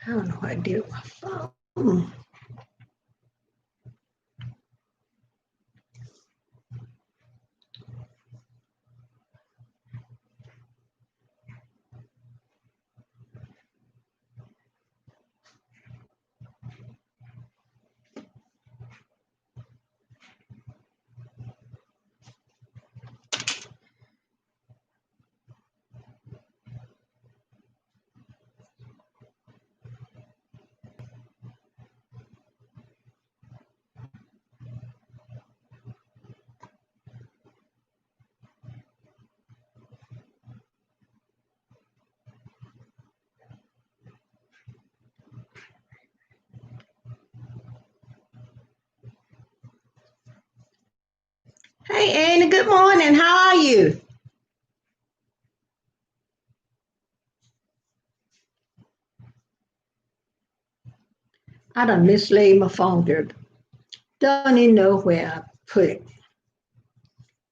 I don't know what I did with my phone. Hey, Annie, good morning. How are you? I done mislaid my phone there. Don't even know where I put it.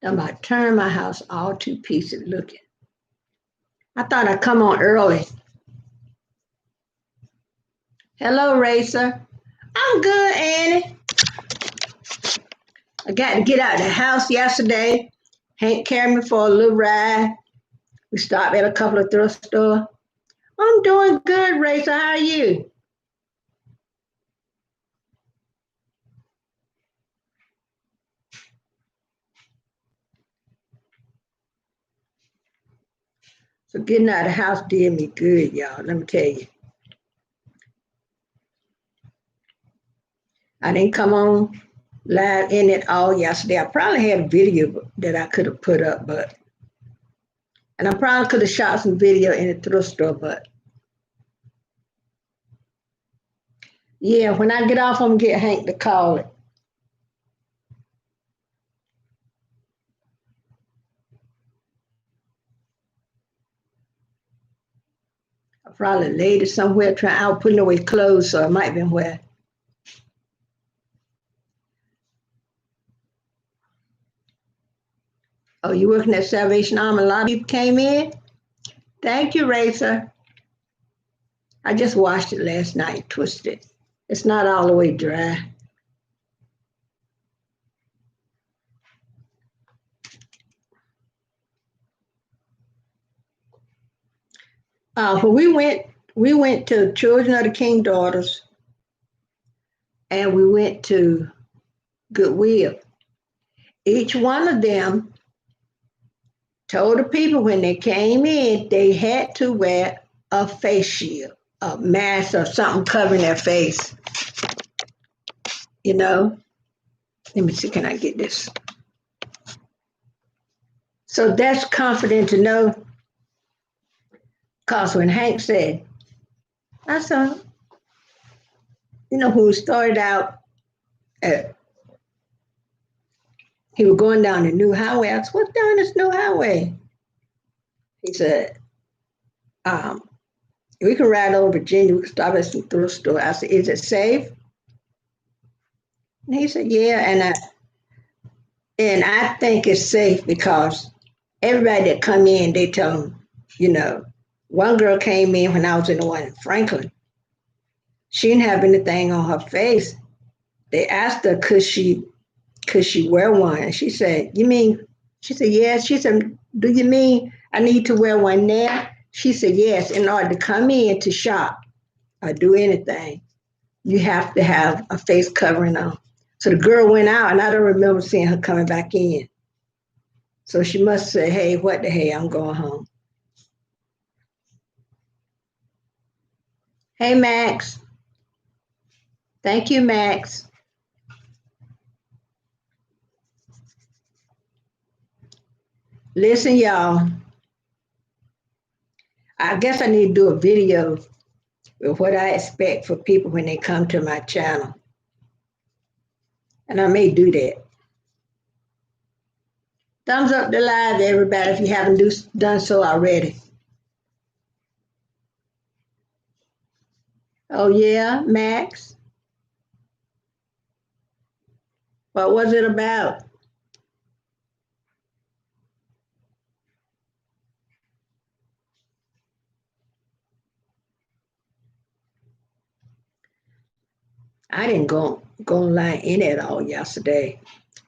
I'm about to turn my house all to pieces looking. I thought I'd come on early. Hello, Racer. I'm good, Annie. I got to get out of the house yesterday. Hank carried me for a little ride. We stopped at a couple of thrift stores. I'm doing good, Racer. How are you? So getting out of the house did me good, y'all. Let me tell you. I didn't come on live in it all yesterday. I probably had a video that I could have put up, but and I probably could have shot some video in the thrift store, but yeah, when I get off, I'm gonna get Hank to call it. I probably laid it somewhere trying I was putting away clothes, so it might have been where. Oh, you working at Salvation Army? A lot of people came in. Thank you, Racer. I just washed it last night, twisted it. It's not all the way dry. When we went to Children of the King Daughters, and we went to Goodwill. Each one of them told the people when they came in they had to wear a face shield, a mask or something covering their face. You know, let me see, can I get this? So that's comforting to know because when Hank said, I saw, who started out, at, he was going down the new highway. I said, what's down this new highway? He said, um, we can ride over Virginia. We can stop at some thrift store. I said, is it safe? And he said, yeah. And I think it's safe because everybody that come in, they tell them, one girl came in when I was in the one in Franklin. She didn't have anything on her face. They asked her, could she wear one? And she said, you mean, she said, yes. She said, do you mean I need to wear one now? She said, yes, in order to come in to shop or do anything, you have to have a face covering on. So the girl went out, and I don't remember seeing her coming back in. So she must say, hey, what the hell, I'm going home. Hey, Max. Thank you, Max. Listen, y'all, I guess I need to do a video with what I expect for people when they come to my channel. And I may do that. Thumbs up the live, everybody, if you haven't done so already. Oh, yeah, Max? What was it about? I didn't go online in at all yesterday.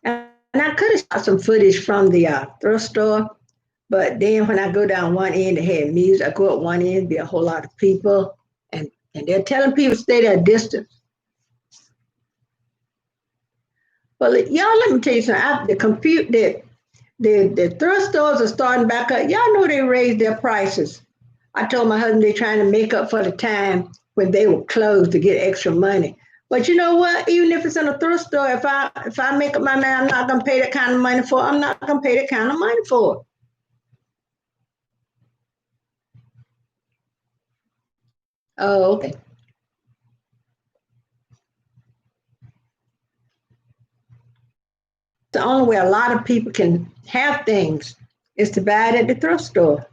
And I could have shot some footage from the thrift store, but then when I go down one end, they had music. I go up one end, be a whole lot of people, and they're telling people to stay their distance. But y'all, let me tell you something. The thrift stores are starting back up. Y'all know they raised their prices. I told my husband they're trying to make up for the time when they were closed to get extra money. But you know what? Even if it's in a thrift store, if I make up my mind, I'm not gonna pay that kind of money for it. I'm not gonna pay that kind of money for it. Oh, okay. The only way a lot of people can have things is to buy it at the thrift store.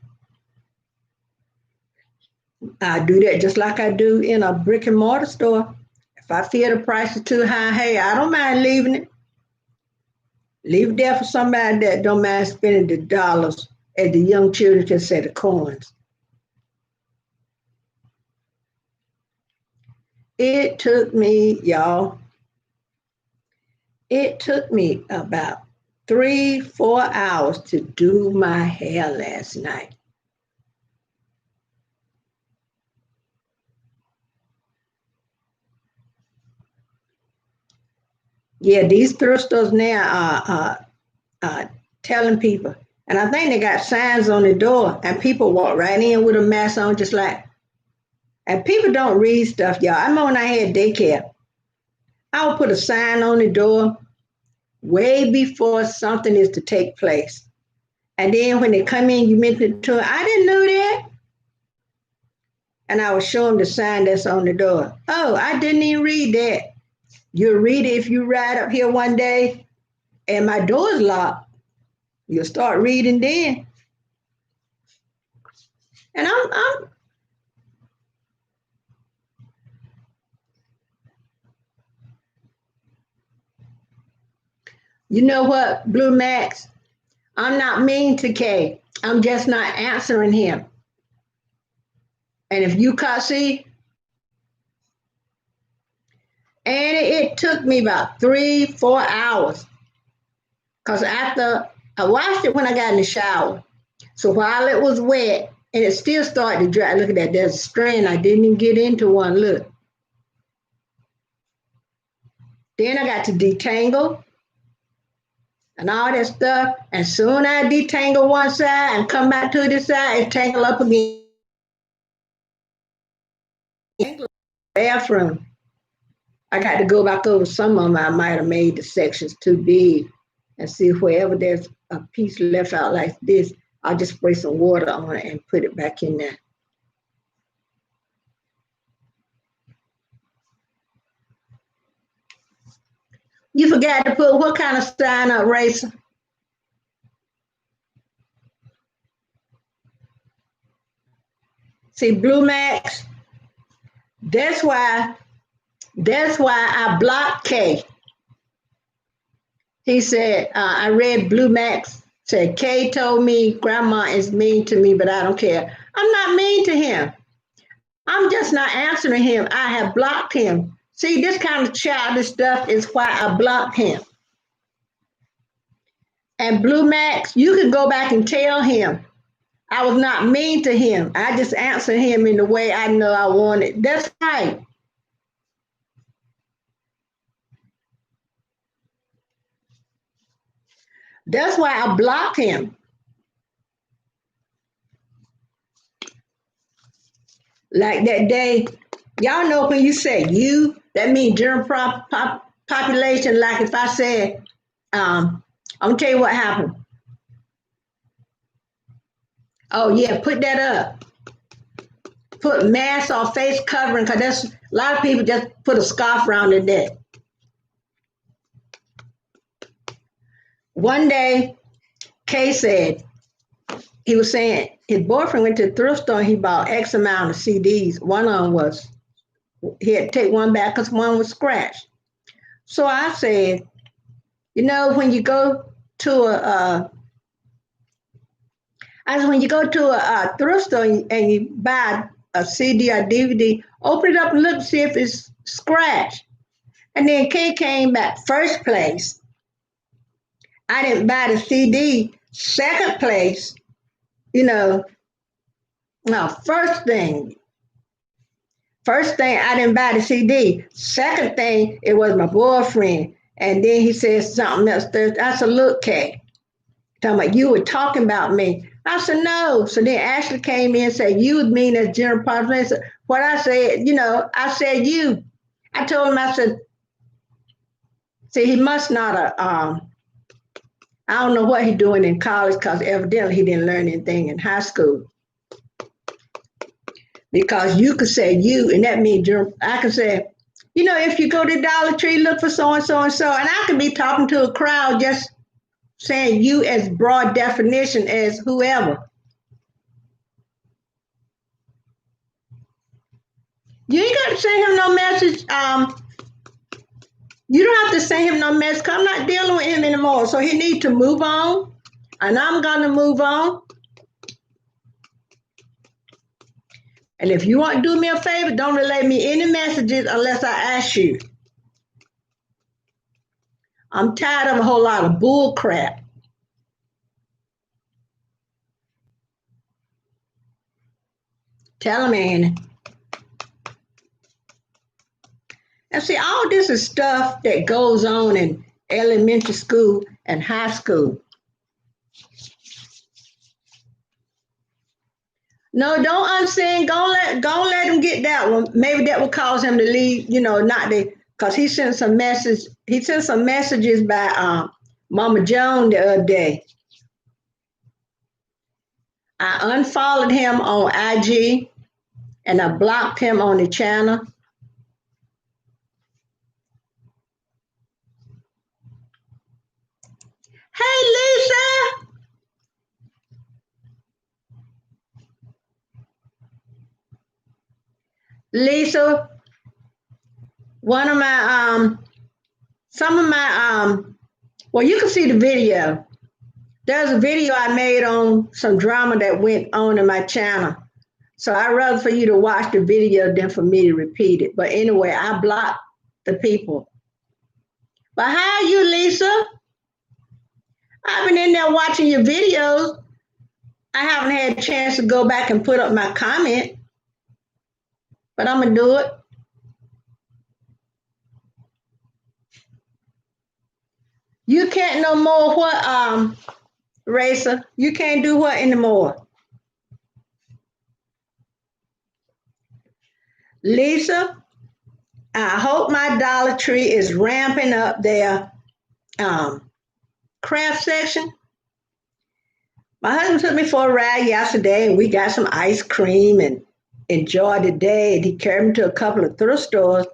I do that just like I do in a brick and mortar store. If I feel the price is too high, hey, I don't mind leaving it. Leave it there for somebody that don't mind spending the dollars, as the young children can say, the coins. It took me, y'all, it took me about 3, 4 hours to do my hair last night. Yeah, these thrift stores now telling people, and I think they got signs on the door, and people walk right in with a mask on, just like, and people don't read stuff, y'all. I remember when I had daycare, I would put a sign on the door way before something is to take place. And then when they come in, you mention it to them, I didn't know that. And I would show them the sign that's on the door. Oh, I didn't even read that. You'll read it if you ride up here one day and my door's locked. You'll start reading then. And I'm you know what, Blue Max? I'm not mean to Kay. I'm just not answering him. And if you can't see, and it took me about 3, 4 hours. Because after I washed it when I got in the shower. So while it was wet and it still started to dry, look at that, there's a strand. I didn't even get into one. Look. Then I got to detangle and all that stuff. And soon I detangle one side and come back to this side and tangle up again. Bathroom. I got to go back over some of them. I might have made the sections too big and see wherever there's a piece left out like this, I'll just spray some water on it and put it back in there. You forgot to put what kind of sign up, Racer? See, Blue Max, that's why I blocked Kay. He said, I read Blue Max said, Kay told me grandma is mean to me, but I don't care. I'm not mean to him. I'm just not answering him. I have blocked him. See, this kind of childish stuff is why I blocked him. And Blue Max, you can go back and tell him I was not mean to him. I just answered him in the way I know I wanted. That's right. That's why I blocked him. Like that day, y'all know when you say you, that means general population. Like if I said, I'm gonna tell you what happened. Oh yeah, put that up. Put mask or face covering, because that's a lot of people just put a scarf around their neck. One day, Kay said he was saying his boyfriend went to the thrift store and he bought X amount of CDs. One of them was he had to take one back because one was scratched. So I said, when you go to when you go to a thrift store and you buy a CD or DVD, open it up and look, see if it's scratched. And then King came back first place. I didn't buy the CD. Second place, you know, no, first thing, I didn't buy the CD. Second thing, it was my boyfriend. And then he said something else. I said, look, Kay, talking about you were talking about me. I said, no. So then Ashley came in and said, you would mean as general partner. What I said, I said you. I told him, I said, see, he must not have, I don't know what he's doing in college because evidently he didn't learn anything in high school. Because you could say you, and that means I could say, if you go to Dollar Tree, look for so and so and so, and I could be talking to a crowd just saying you as broad definition as whoever. You ain't got to send him no message. You don't have to send him no message because I'm not dealing with him anymore. So he needs to move on, and I'm going to move on. And if you want to do me a favor, don't relay me any messages unless I ask you. I'm tired of a whole lot of bull crap. Tell him, Annie. And see, all this is stuff that goes on in elementary school and high school. No, don't unsend. Go let him get that one. Maybe that will cause him to leave. Not the because he sent some message. He sent some messages by Mama Joan the other day. I unfollowed him on IG and I blocked him on the channel. Hey, Lisa. Lisa, one of my some of my well, you can see the video. There's a video I made on some drama that went on in my channel. So I'd rather for you to watch the video than for me to repeat it. But anyway, I blocked the people. But how are you, Lisa? I've been in there watching your videos. I haven't had a chance to go back and put up my comment, but I'm gonna do it. You can't no more what Racer? You can't do what anymore? Lisa, I hope my Dollar Tree is ramping up their um, craft section. My husband took me for a ride yesterday and we got some ice cream and enjoyed the day. And he carried me to a couple of thrift stores.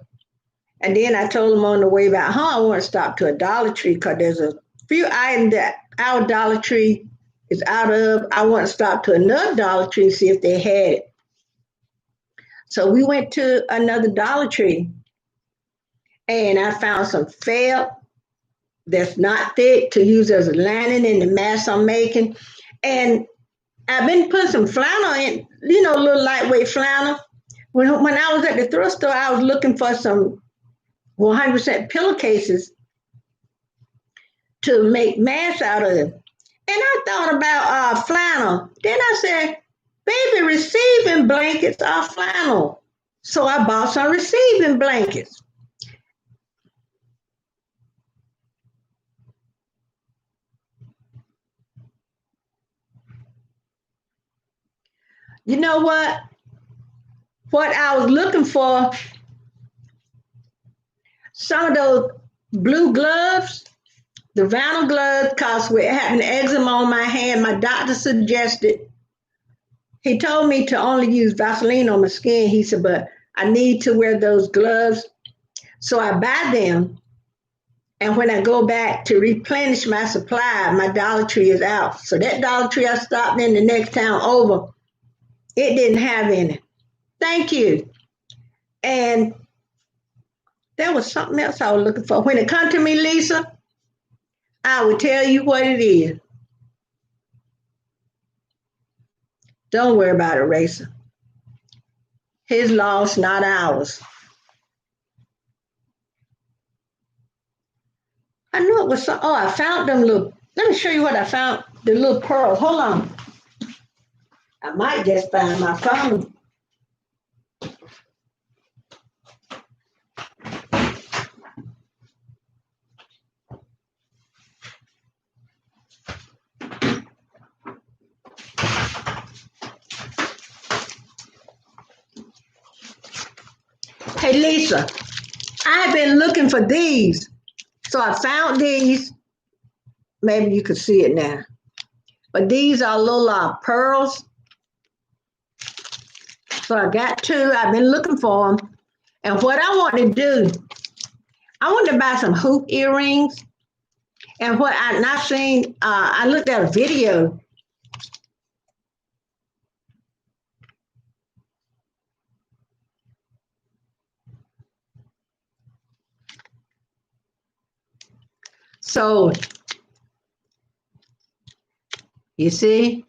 And then I told him on the way back home, I want to stop to a Dollar Tree because there's a few items that our Dollar Tree is out of. I want to stop to another Dollar Tree and see if they had it. So we went to another Dollar Tree and I found some felt that's not thick to use as a lining in the mask I'm making. And I've been putting some flannel in, a little lightweight flannel. When I was at the thrift store, I was looking for some 100% pillowcases to make masks out of. And I thought about flannel. Then I said, baby, receiving blankets are flannel. So I bought some receiving blankets. You know what? What I was looking for, some of those blue gloves, the vinyl gloves, because with having eczema on my hand, my doctor suggested, he told me to only use Vaseline on my skin. He said, but I need to wear those gloves. So I buy them. And when I go back to replenish my supply, my Dollar Tree is out. So that Dollar Tree I stopped in the next town over, it didn't have any. Thank you. And there was something else I was looking for. When it comes to me, Lisa, I will tell you what it is. Don't worry about it, Racer. His loss, not ours. I knew it was some. Oh, I found them little. Let me show you what I found. The little pearls. Hold on. I might just find my phone. Hey, Lisa, I've been looking for these. So I found these. Maybe you can see it now. But these are little pearls. So I got two. I've been looking for them. And what I want to do, I want to buy some hoop earrings. And what I not seen, I looked at a video. So you see,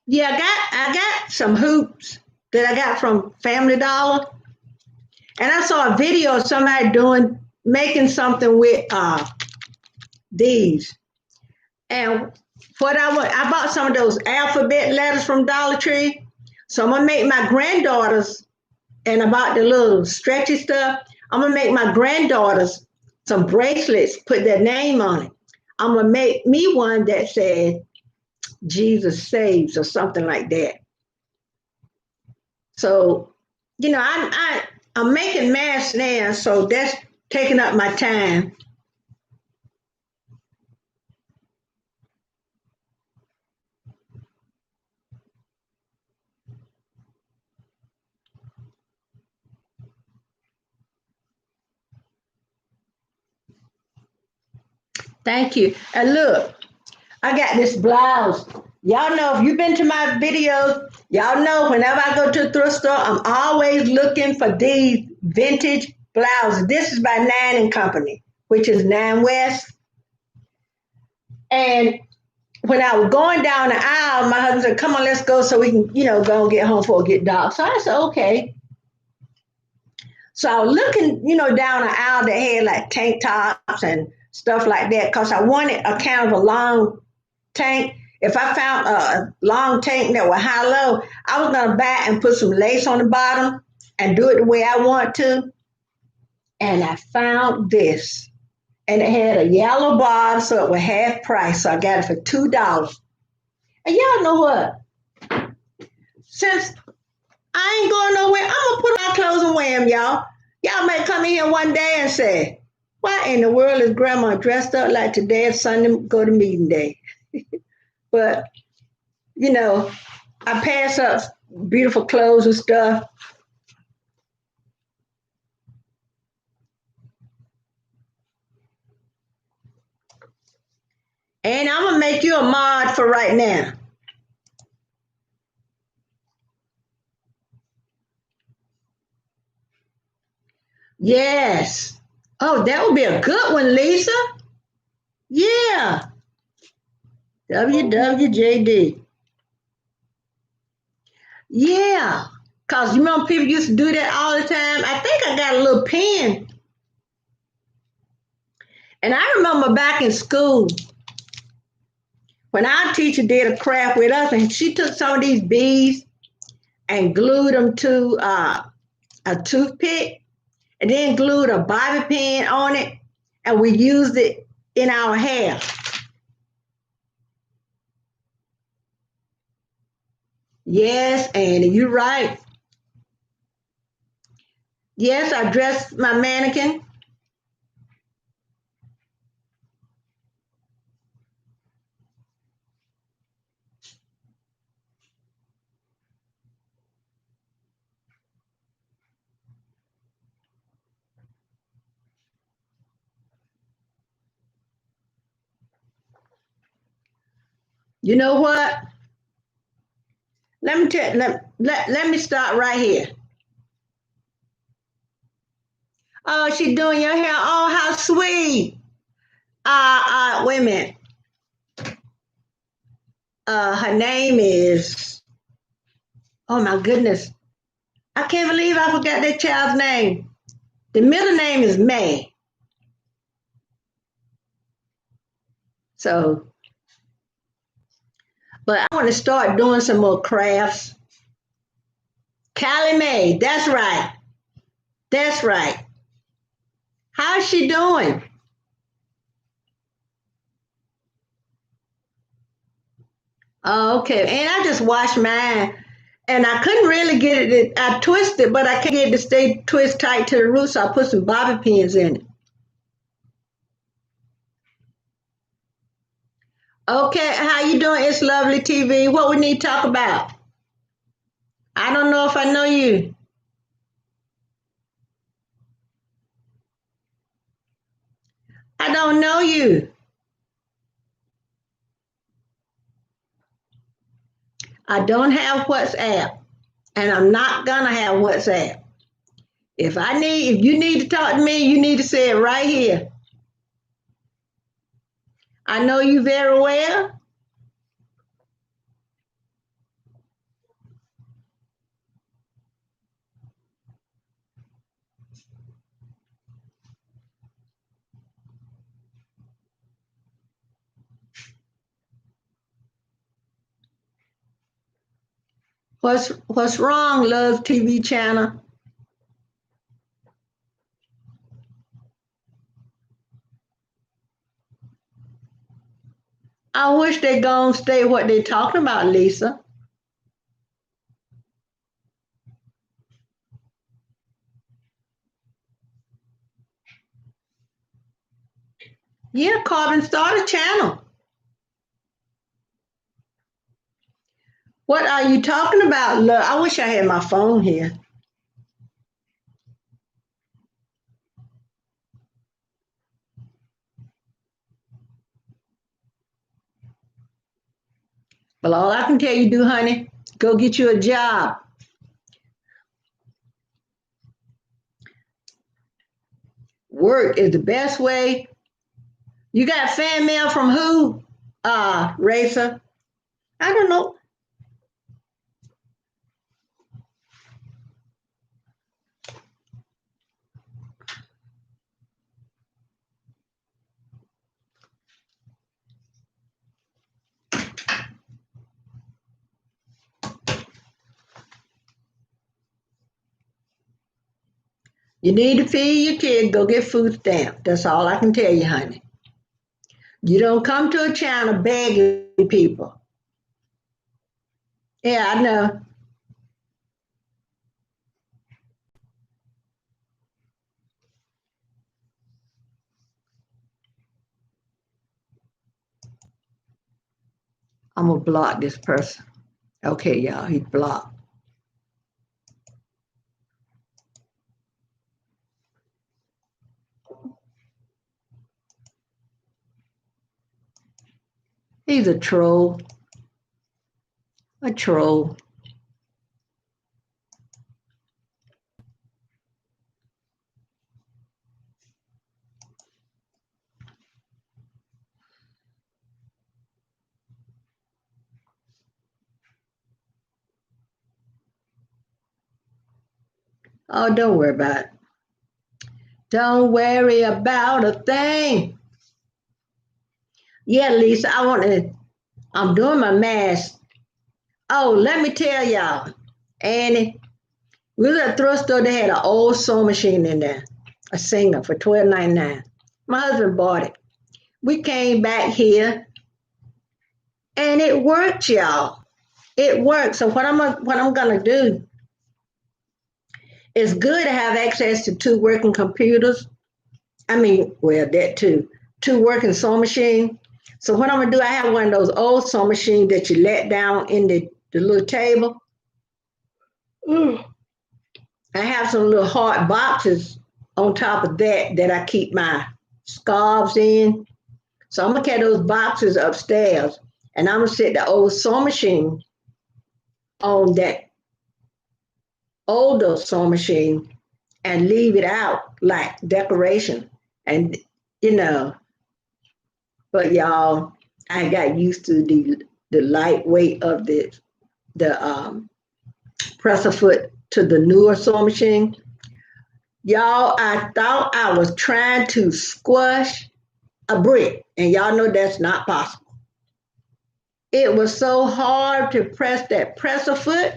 yeah, I got some hoops that I got from Family Dollar, and I saw a video of somebody doing making something with these. And what I want, I bought some of those alphabet letters from Dollar Tree. So I'm gonna make my granddaughters, and about the little stretchy stuff, I'm gonna make my granddaughters some bracelets, put their name on it. I'm gonna make me one that says Jesus saves or something like that. So, I'm making masks now, so that's taking up my time. Thank you. And look, I got this blouse. Y'all know if you've been to my videos, y'all know whenever I go to the thrift store, I'm always looking for these vintage blouses. This is by Nine and Company, which is Nine West. And when I was going down the aisle, my husband said, "Come on, let's go so we can, go and get home before it get dark." So I said, "Okay." So I was looking, down the aisle that had like tank tops and stuff like that because I wanted a kind of a long tank. If I found a long tank that was high low, I was gonna buy and put some lace on the bottom and do it the way I want to. And I found this, and it had a yellow bar, so it was half price. So I got it for $2. And y'all know what? Since I ain't going nowhere, I'm gonna put my clothes and wear them, y'all. Y'all may come in here one day and say, "Why in the world is Grandma dressed up like today is Sunday go to meeting day?" But you know, I pass up beautiful clothes and stuff. And I'm gonna make you a mod for right now. Yes. Oh, that would be a good one, Lisa. Yeah. WWJD. Yeah. Cause you remember people used to do that all the time. I think I got a little pen. And I remember back in school when our teacher did a craft with us, and she took some of these beads and glued them to a toothpick, and then glued a bobby pin on it, and we used it in our hair. Yes, Annie, you're right. Yes, I dressed my mannequin. You know what? Let me tell let me start right here. Oh, she doing your hair. Oh, how sweet. Wait a minute. Her name is, oh my goodness. I can't believe I forgot that child's name. The middle name is May. So, but I want to start doing some more crafts. Callie Mae, that's right. That's right. How's she doing? Oh, okay. And I just washed mine. And I couldn't really get it. I twisted, but I can't get it to stay twist tight to the root, so I put some bobby pins in it. Okay, how you doing? It's Lovely TV. What we need to talk about? I don't know if I know you. I don't know you. I don't have WhatsApp, and I'm not gonna have WhatsApp. If you need to talk to me, you need to say it right here. I know you very well. What's wrong, Love TV channel? I wish they gonna stay what they talking about, Lisa. Yeah, Carbon start a channel. What are you talking about, love? I wish I had my phone here. Well, all I can tell you do, honey, go get you a job. Work is the best way. You got fan mail from who? Racer. I don't know. You need to feed your kid, go get food stamps. That's all I can tell you, honey. You don't come to a channel begging people. Yeah, I know. I'm gonna block this person. Okay, y'all, he's blocked. He's a troll. A troll. Oh, don't worry about it. Don't worry about a thing. Yeah, Lisa, I'm doing my mask. Oh, let me tell y'all, Annie, we was at a thrift store. They had an old sewing machine in there, a Singer for $12.99. My husband bought it. We came back here, and it worked, y'all. It worked. So what I'm gonna do? It's good to have access to two working computers. I mean, well, that too. Two working sewing machine. So what I'm gonna do? I have one of those old sewing machines that you let down in the little table. Mm. I have some little hard boxes on top of that I keep my scarves in. So I'm gonna carry those boxes upstairs, and I'm gonna set the old sewing machine on that older sewing machine and leave it out like decoration. And you know, but y'all, I got used to the lightweight of the presser foot. to the newer sewing machine. Y'all, I thought I was trying to squash a brick, and y'all know that's not possible. It was so hard to press that presser foot.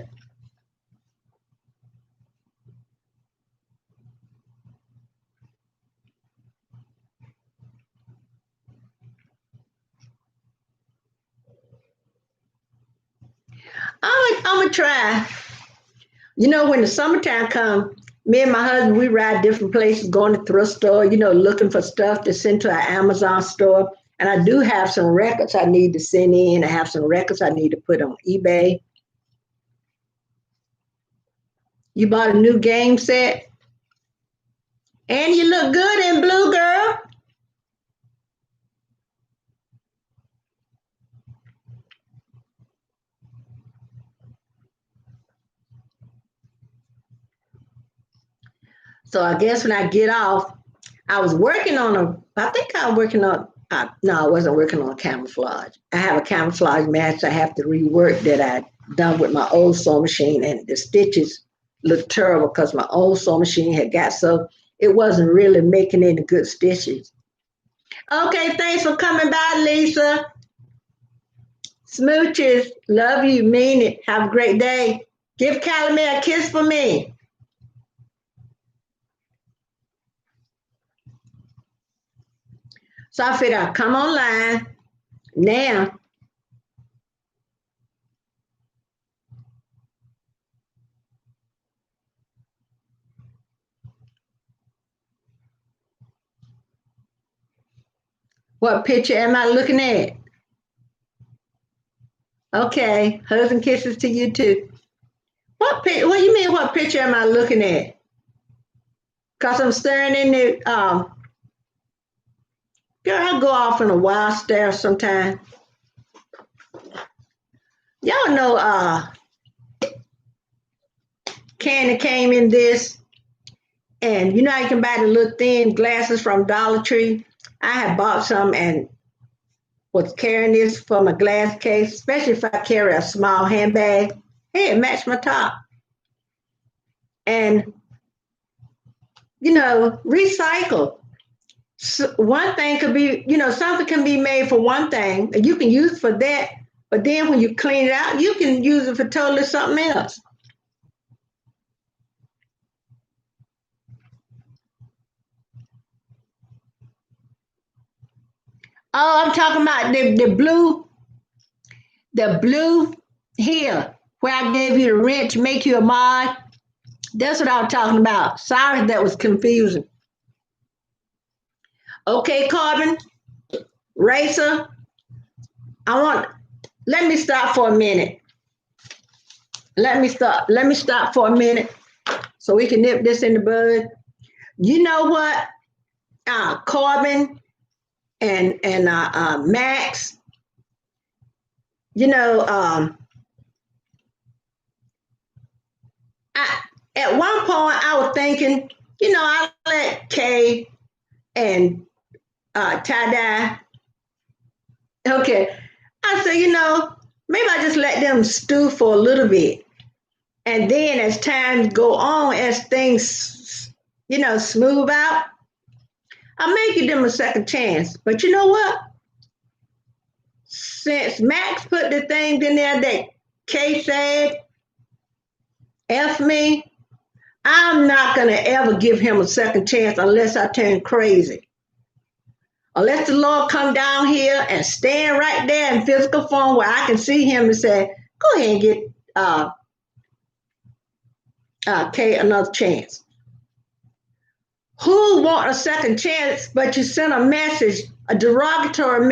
I'm gonna try. You know, when the summertime comes, me and my husband, we ride different places, going to thrift store, looking for stuff to send to our Amazon store. And I do have some records I need to send in. I have some records I need to put on eBay. You bought a new game set, and you look good in blue, girl. So I guess when I get off, I was working on I think I was working on, no, I wasn't working on camouflage. I have a camouflage match I have to rework that I done with my old sewing machine, and the stitches look terrible because my old sewing machine had got so it wasn't really making any good stitches. Okay, thanks for coming by, Lisa. Smooches, love you, mean it. Have a great day. Give Calumet a kiss for me. So I figured I'd come online now. What picture am I looking at? Okay, hugs and kisses to you too. What do you mean? What picture am I looking at? Cause I'm staring in the girl. I go off in a wild stare sometimes. Y'all know Candy came in this, and you know you can buy the little thin glasses from Dollar Tree. I had bought some and was carrying this for my glass case, especially if I carry a small handbag. Hey, it matched my top. And recycle. So one thing could be, something can be made for one thing, and you can use it for that. But then when you clean it out, you can use it for totally something else. Oh, I'm talking about the blue here, where I gave you the rent to make you a mod. That's what I was talking about. Sorry, that was confusing. Okay, Carbon Racer, I want. Let me stop for a minute. Let me stop. Let me stop for a minute so we can nip this in the bud. You know what? Corbin and Max. You know, I, at one point I was thinking, I let Kay and tie dye. Okay, I said, maybe I just let them stew for a little bit, and then as time go on, as things, smooth out, I may give them a second chance. But you know what? Since Max put the things in there that Kay said, F me, I'm not going to ever give him a second chance unless I turn crazy. Unless the Lord come down here and stand right there in physical form where I can see him and say, go ahead and get uh, Kay another chance. Who want a second chance but you sent a message, a derogatory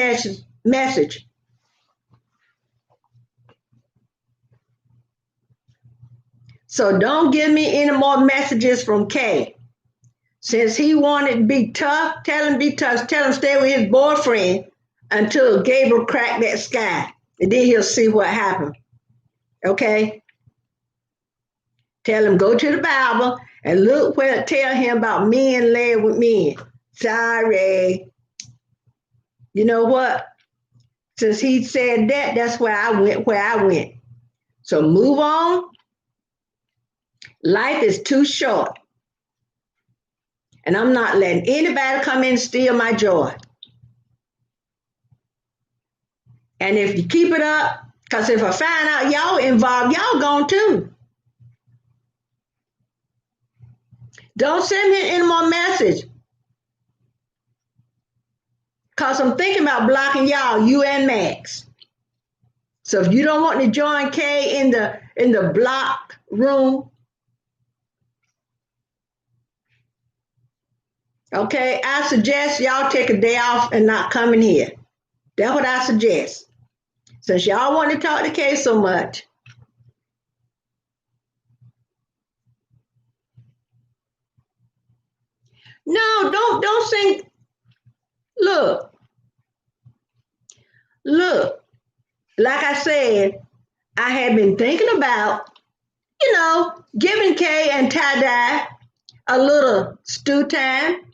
message. So don't give me any more messages from Kay. Since he wanted to be tough, tell him be tough. Tell him stay with his boyfriend until Gabriel crack that sky. And then he'll see what happened. Okay? Tell him go to the Bible and look where it tell him about men laying with men. Sorry. You know what? Since he said that, that's where I went. So move on Life is too short, and I'm not letting anybody come in and steal my joy. And if you keep it up, because if I find out y'all involved, y'all gone too. Don't send me any more message, because I'm thinking about blocking y'all, you and Max. So if you don't want to join Kay in the block room, okay, I suggest y'all take a day off and not come in here. That's what I suggest. Since y'all want to talk to Kay so much. No, don't sing. Look, look. Like I said, I had been thinking about, giving Kay and Tie Dye a little stew time.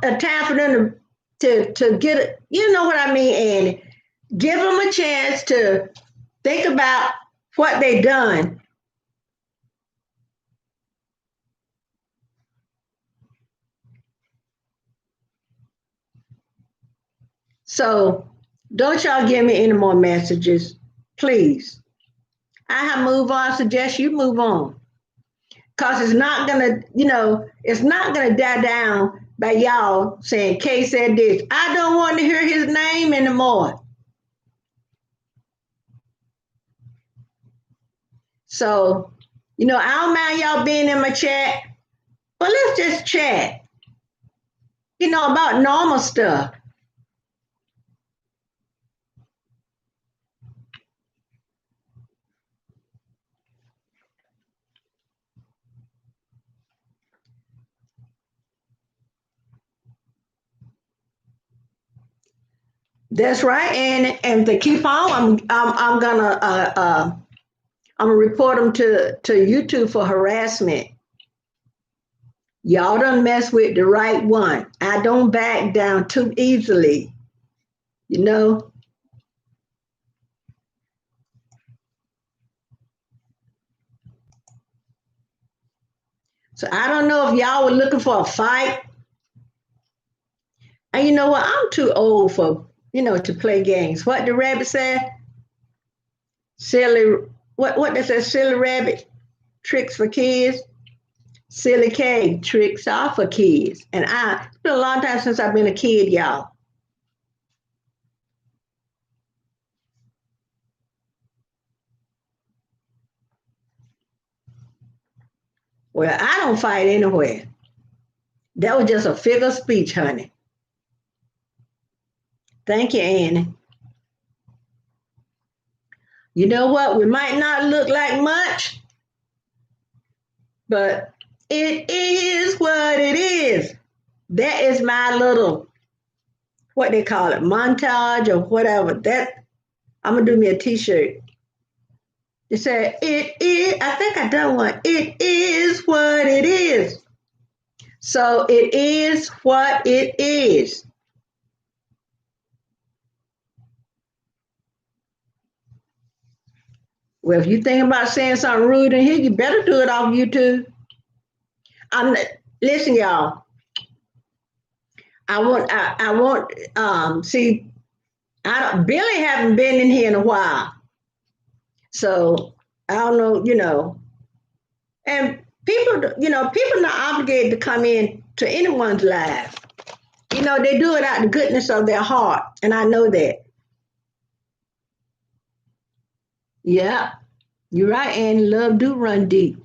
A time for them to get it. You know what I mean, and give them a chance to think about what they done. So don't y'all give me any more messages, please. I have move on. Suggest you move on, cause it's not gonna die down by y'all saying Kay said this. I don't want to hear his name anymore. So, I don't mind y'all being in my chat, but let's just chat, about normal stuff. That's right, and to keep on, I'm gonna report them to YouTube for harassment. Y'all done mess with the right one. I don't back down too easily, you know. So I don't know if y'all were looking for a fight. And you know what? I'm too old for to play games. What the rabbit said? Silly. What they say? Silly rabbit tricks for kids. Silly K tricks are for kids. And it's been a long time since I've been a kid, y'all. Well, I don't fight anywhere. That was just a figure of speech, honey. Thank you, Annie. You know what? We might not look like much, but it is what it is. That is my little, what they call it, montage or whatever. That I'm gonna do me a T-shirt. It said, "It is." I think I done one. It is what it is. So it is what it is. Well, if you think about saying something rude in here, you better do it off YouTube. I'm listen, y'all. See, I don't. Billy haven't been in here in a while, so I don't know. And people not obligated to come in to anyone's life. They do it out of the goodness of their heart, and I know that. Yeah, you're right, and love do run deep.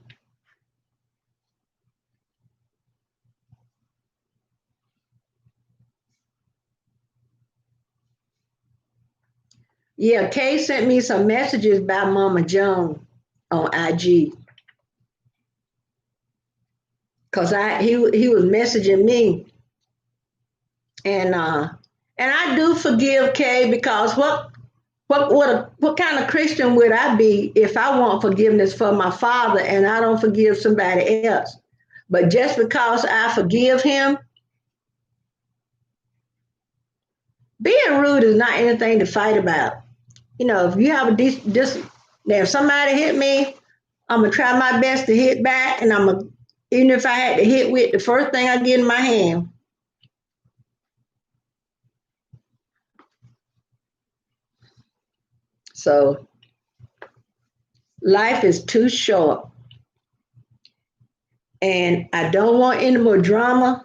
Yeah, Kay sent me some messages by Mama Joan on IG because he was messaging me, and I do forgive Kay because what kind of Christian would I be if I want forgiveness for my father and I don't forgive somebody else? But just because I forgive him, being rude is not anything to fight about. If you have a decent, now if somebody hit me, I'm gonna try my best to hit back, and even if I had to hit with the first thing I get in my hand. So life is too short, and I don't want any more drama.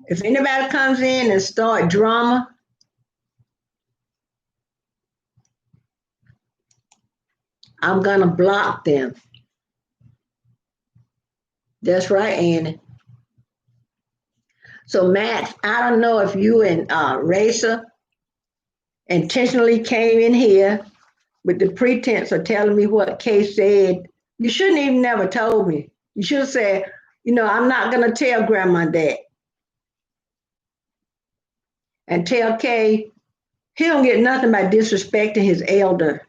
If anybody comes in and start drama, I'm gonna block them. That's right, Annie. So Matt, I don't know if you and Racer intentionally came in here with the pretense of telling me what Kay said. You shouldn't even never told me. You should have said, I'm not gonna tell Grandma that, and tell Kay he don't get nothing by disrespecting his elder.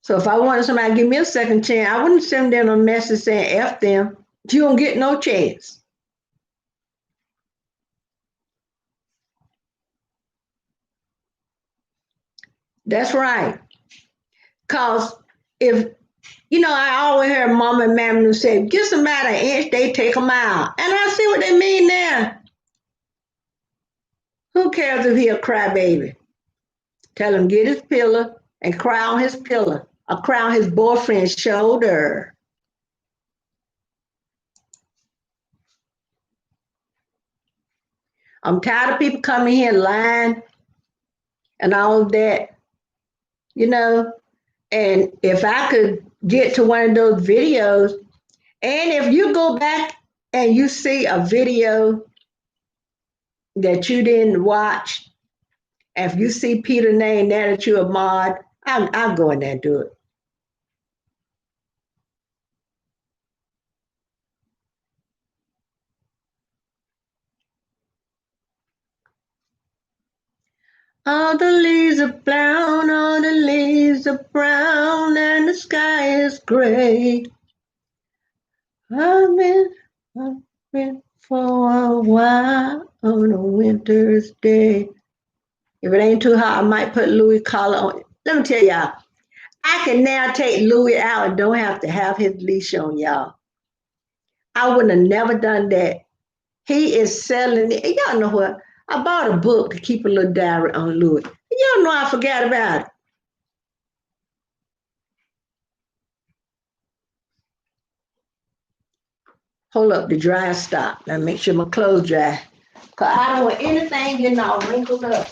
So if I wanted somebody to give me a second chance, I wouldn't send them a message saying F them. You don't get no chance. That's right. Cause if I always hear Mama and Mammy say, "Give somebody an inch, they take a mile," and I see what they mean there. Who cares if he a crybaby? Tell him get his pillow and cry on his pillow, or cry on his boyfriend's shoulder. I'm tired of people coming here lying and all of that, you know. And if I could get to one of those videos, and if you go back and you see a video that you didn't watch, if you see Peter name there that you a mod, I'll go in there and do it. All the leaves are brown, all the leaves are brown, and the sky is gray. I've been, I've been for a while on a winter's day. If it ain't too hot, I might put Louis collar on. Let me tell y'all, I can now take Louis out and don't have to have his leash on, y'all. I would have never done that. He is selling it. Y'all know what? I bought a book to keep a little diary on Louis. Y'all know I forgot about it. Hold up, the dryer stop. Now make sure my clothes dry. Cause I don't want anything getting all wrinkled up.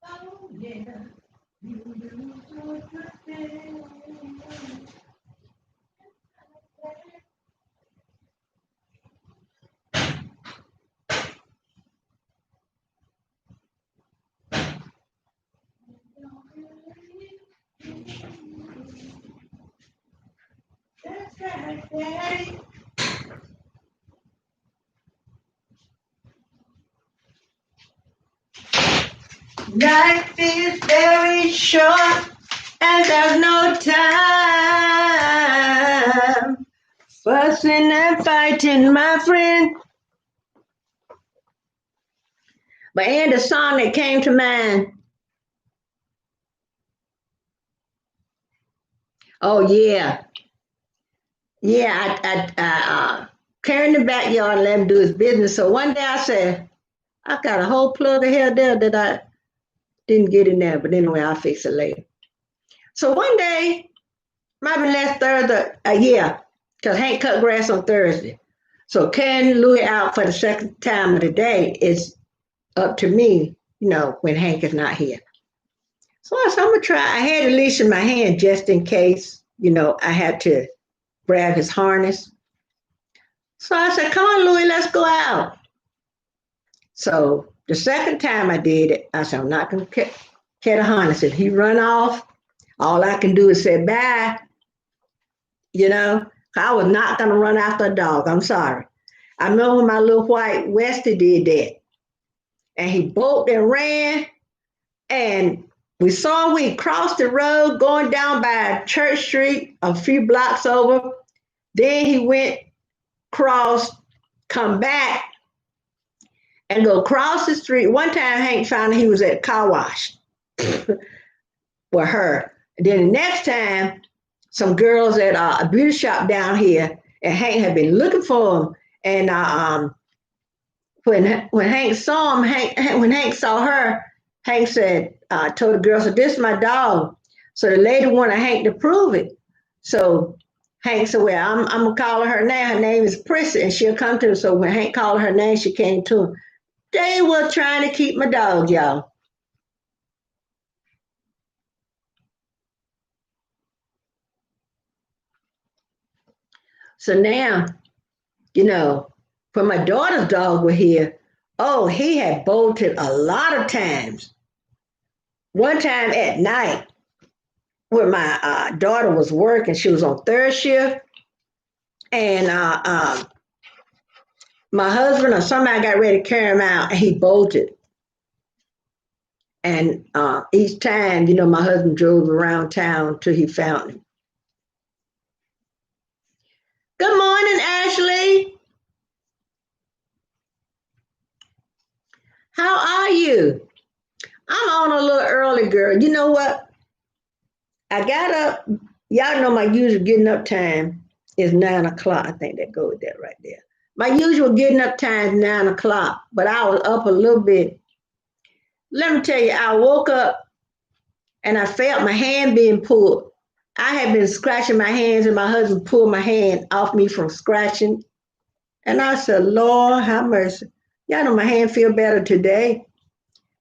Oh, yeah. That's right, Daddy. Life is very short and there's no time. Fussing and fighting, my friend. But and the song that came to mind. Oh yeah, yeah. I cleared in the backyard and let him do his business. So one day I said, I got a whole plug of hair there that I didn't get in there. But anyway, I'll fix it later. So one day, might be last Thursday, yeah, because Hank cut grass on Thursday. So carrying Louis out for the second time of the day is up to me, when Hank is not here. So I said, I'm gonna try. I had a leash in my hand just in case, I had to grab his harness. So I said, come on, Louis, let's go out. So the second time I did it, I said, I'm not gonna cut a harness. If he run off, All I can do is say bye, you know. I was not gonna run after a dog. I'm sorry. I remember when my little white Westie did that. And he bolted and ran. And we saw him, we crossed the road going down by Church Street, a few blocks over. Then he went cross, come back, and go across the street. One time Hank found he was at a car wash with her. And then the next time, some girls at a beauty shop down here, and Hank had been looking for him. And when Hank saw him, when Hank saw her, Hank said, told the girl, so this is my dog. So the lady wanted Hank to prove it. So Hank said, well, I'm going to call her name. Her name is Prissy, and she'll come to him. So when Hank called her name, she came to him. They were trying to keep my dog, y'all. So now, you know, when my daughter's dog was here, oh, he had bolted a lot of times. One time at night, when my daughter was working, she was on third shift, and my husband or somebody got ready to carry him out, and he bolted. And each time, you know, my husband drove around town till he found him. Good morning, Ashley. How are you? I'm on a little early, girl. You know what? I got up. Y'all know my usual getting up time is 9 o'clock. I think that goes with that right there. My usual getting up time is 9 o'clock, but I was up a little bit. Let me tell you, I woke up and I felt my hand being pulled. I had been scratching my hands, and my husband pulled my hand off me from scratching. And I said, Lord, have mercy. Y'all know my hand feel better today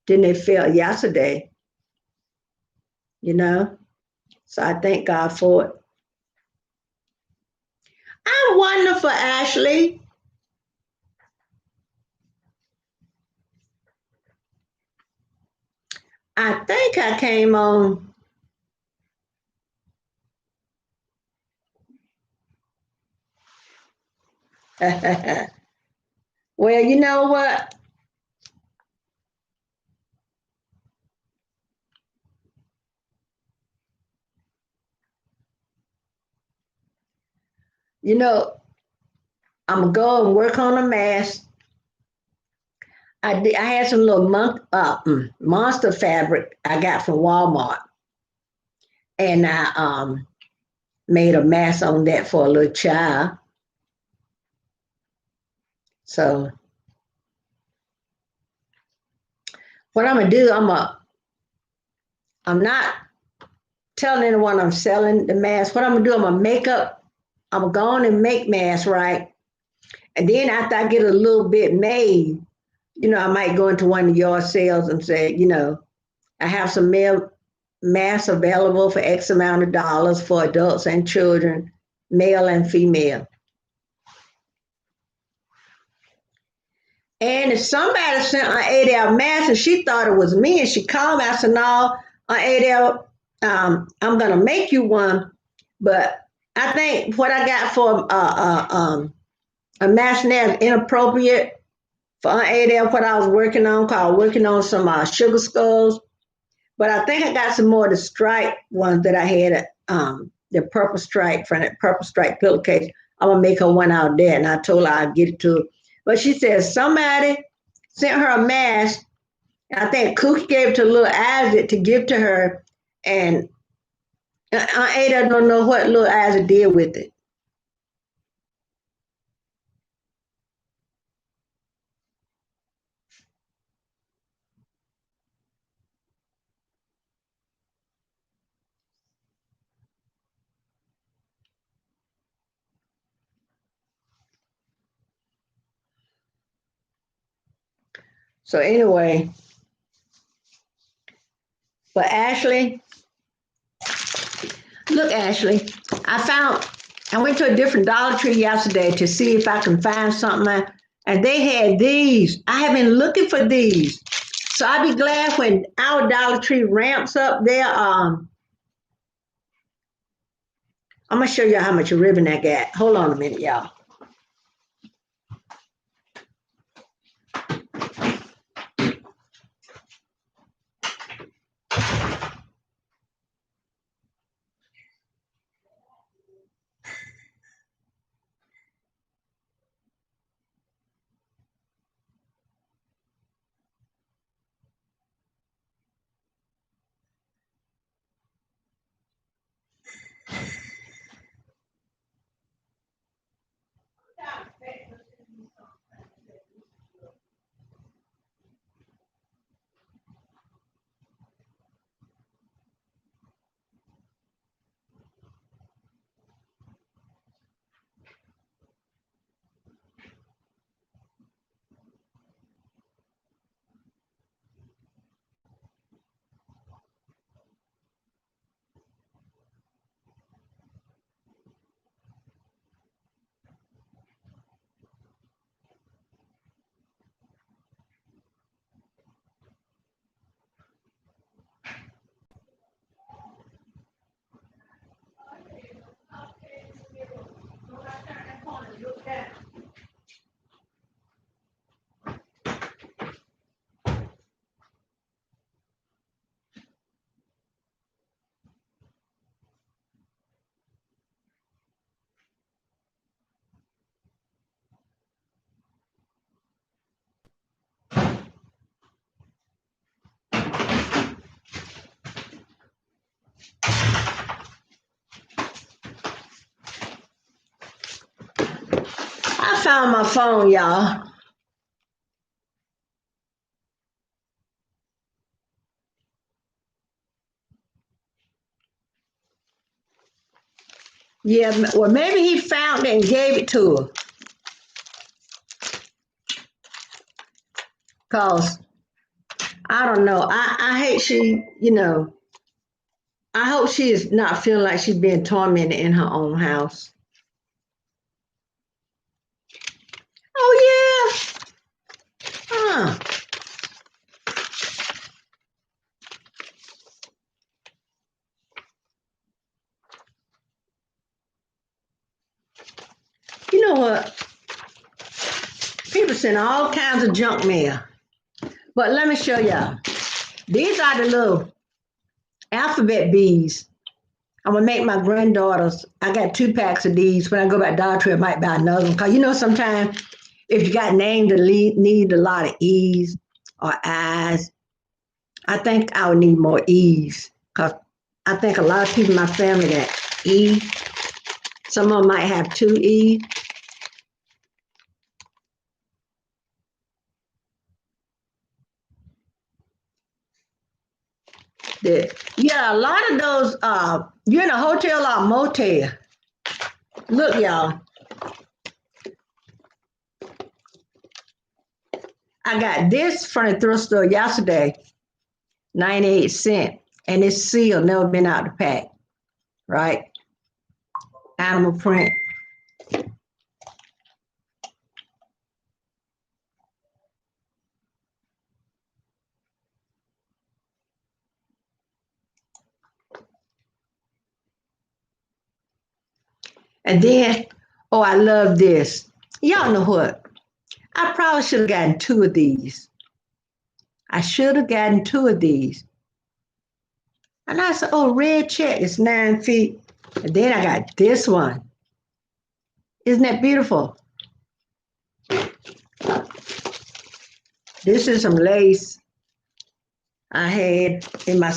than it felt yesterday, you know? So I thank God for it. I'm wonderful, Ashley. I think I came on. Well, you know what? You know, I'm gonna go and work on a mask. I had some little monster fabric I got from Walmart, and I made a mask on that for a little child. So what I'm gonna do, I'm not telling anyone I'm selling the mask. What I'm gonna do, I'm gonna make up. I'm gonna go on and make masks, right? And then after I get a little bit made, you know, I might go into one of your sales and say, you know, I have some male masks available for X amount of dollars for adults and children, male and female. And if somebody sent an 8L mask and she thought it was me and she called me, I said, no, an 8L, I'm going to make you one. But I think what I got for a mask now is inappropriate for an 8L, what I was working on, called working on some sugar skulls. But I think I got some more of the stripe ones that I had, the purple stripe from that purple stripe pillowcase. I'm going to make her one out there. And I told her I'd get it to her. But she said somebody sent her a mask. And I think Cookie gave it to little Isaac to give to her. And Ada don't know what little Isaac did with it. So anyway, but Ashley, look, Ashley, I went to a different Dollar Tree yesterday to see if I can find something, and they had these. I have been looking for these. So I'll be glad when our Dollar Tree ramps up there. I'm gonna show you how much ribbon I got. Hold on a minute, y'all. I found my phone, y'all. Yeah, well, maybe he found it and gave it to her. Cause I don't know. I hate I hope she is not feeling like she's being tormented in her own house. Oh yeah. Huh. You know what? People send all kinds of junk mail. But let me show y'all. These are the little alphabet bees. I'm gonna make my granddaughters. I got 2 packs of these. When I go back Dollar Tree, I might buy another one. Cause sometimes if you got names that need a lot of E's or I's, I think I would need more E's. Cause I think a lot of people in my family got E. Some of them might have 2 E's. Yeah, a lot of those, you're in a hotel or motel. Look, y'all, I got this from the thrift store yesterday, 98 cents, and it's sealed, never been out the pack, right? Animal print. And then, oh, I love this. Y'all know what? I probably should have gotten 2 of these. I should have gotten 2 of these. And I said, oh, red check is 9 feet. And then I got this one. Isn't that beautiful? This is some lace I had in my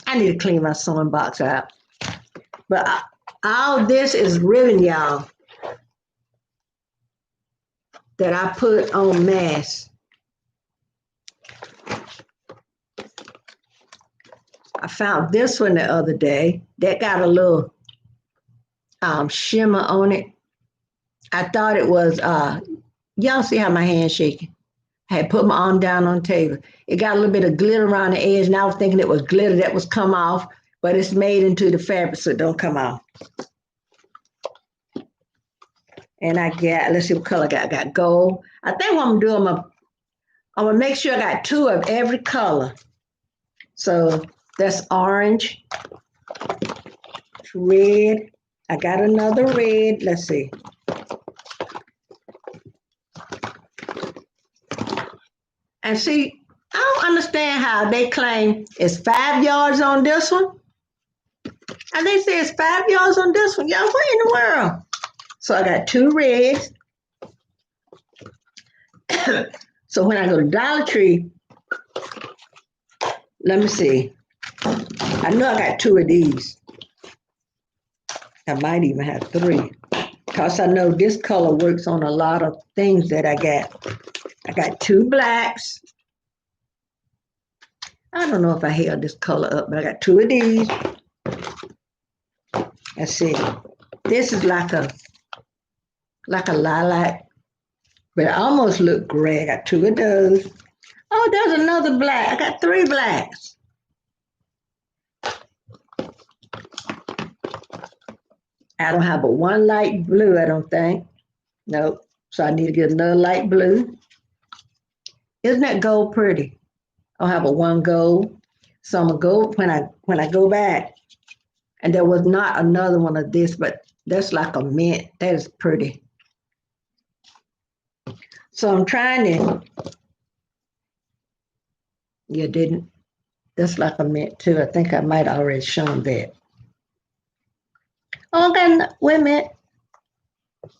I need to clean my sewing box out. But all this is ribbon, y'all, that I put on masks. I found this one the other day that got a little shimmer on it. I thought it was, y'all see how my hand's shaking? I had put my arm down on the table. It got a little bit of glitter around the edge, and I was thinking it was glitter that was come off, but it's made into the fabric, so it don't come off. And I got, let's see what color I got. I got gold. I think what I'm gonna do, I'm gonna make sure I got 2 of every color. So that's orange, red. I got another red. Let's see. And see, I don't understand how they claim it's 5 yards on this one. And they say it's 5 yards on this one. Y'all, what in the world? So I got two reds. So when I go to Dollar Tree, let me see. I know I got two of these. I might even have three. Because I know this color works on a lot of things that I got. I got two blacks. I don't know if I held this color up, but I got two of these. Let's see. This is like a lilac, but it almost look gray. I got two of those. Oh, there's another black. I got three blacks. I don't have but one light blue, I don't think. Nope. So I need to get another light blue. Isn't that gold pretty? I'll have a one gold. So I'm gonna go when I go back, and there was not another one of this, but that's like a mint. That is pretty. So I'm trying to. You didn't. That's like a mint too. I think I might have already shown that. Oh, I got, wait a minute.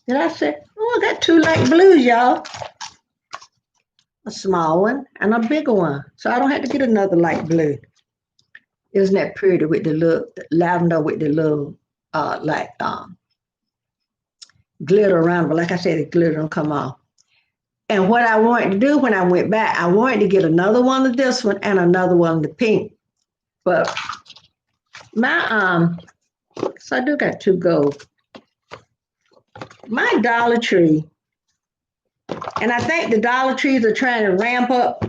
Did I say? Oh, I got two light blues, y'all. A small one and a bigger one. So I don't have to get another light blue. Isn't that pretty with the little lavender with the little glitter around? But like I said, the glitter don't come off. And what I wanted to do when I went back, I wanted to get another one of this one and another one of the pink. But my so I do got two gold. My Dollar Tree, and I think the Dollar Trees are trying to ramp up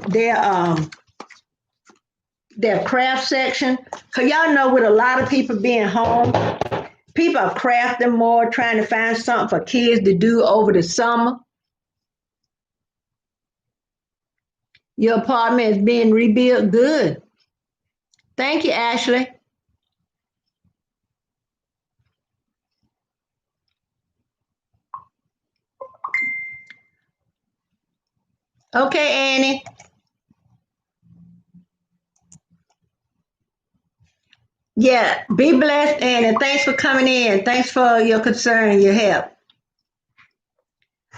their craft section. Cause y'all know with a lot of people being home, people are crafting more, trying to find something for kids to do over the summer. Your apartment is being rebuilt. Good. Thank you, Ashley. Okay, Annie. Yeah, be blessed, Annie. Thanks for coming in. Thanks for your concern and your help.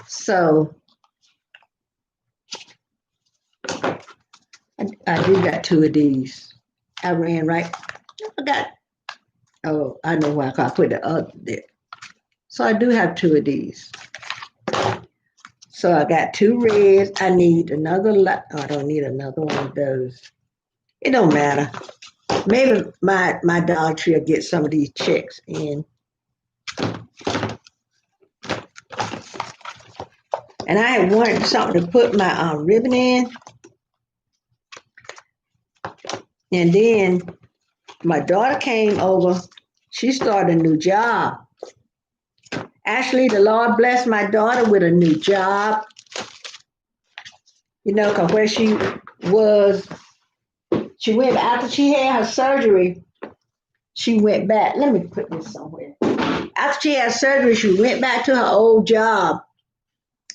So I do got two of these. I ran right. I got. Oh, I know why I put the other there. So I do have two of these. So I got two reds. I need another. Oh, I don't need another one of those. It don't matter. Maybe my Dollar Tree will get some of these checks in. And I had wanted something to put my ribbon in. And then my daughter came over. She started a new job. Actually, the Lord blessed my daughter with a new job. You know, because where she was, she went after she had her surgery. She went back. Let me put this somewhere. After she had surgery, she went back to her old job.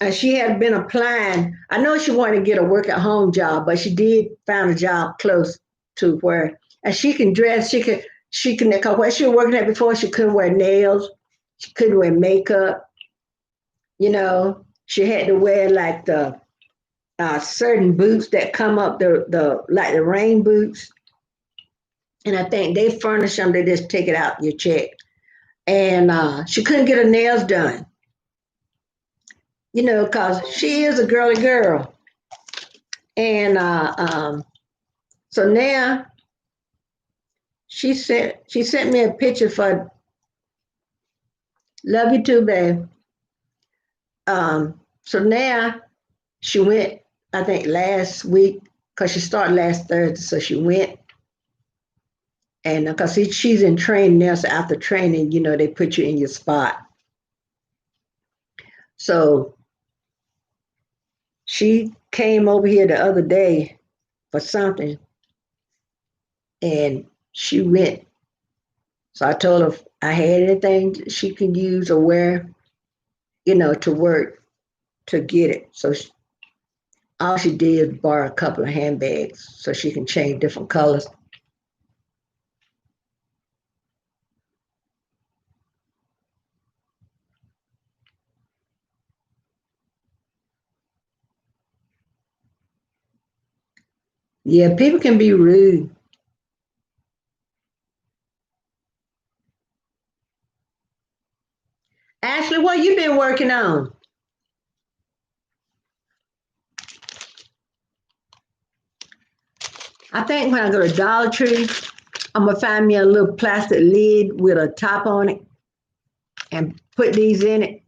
And she had been applying. I know she wanted to get a work at home job, but she did find a job close to where, and she can dress. She can, because where she was working at before, she couldn't wear nails. She couldn't wear makeup. You know, she had to wear like the certain boots that come up the like the rain boots. And I think they furnish them. They just take it out your check. And she couldn't get her nails done. You know, because she is a girly girl. And so now she sent me a picture for love you too, babe. So now she went, I think last week, because she started last Thursday, so she went. And because she's in training now, so after training, you know, they put you in your spot. So she came over here the other day for something, and she went. So I told her if I had anything she can use or wear, to work to get it. So all she did was borrow a couple of handbags so she can change different colors. Yeah, people can be rude. Ashley, what you been working on? I think when I go to Dollar Tree, I'm gonna find me a little plastic lid with a top on it and put these in it.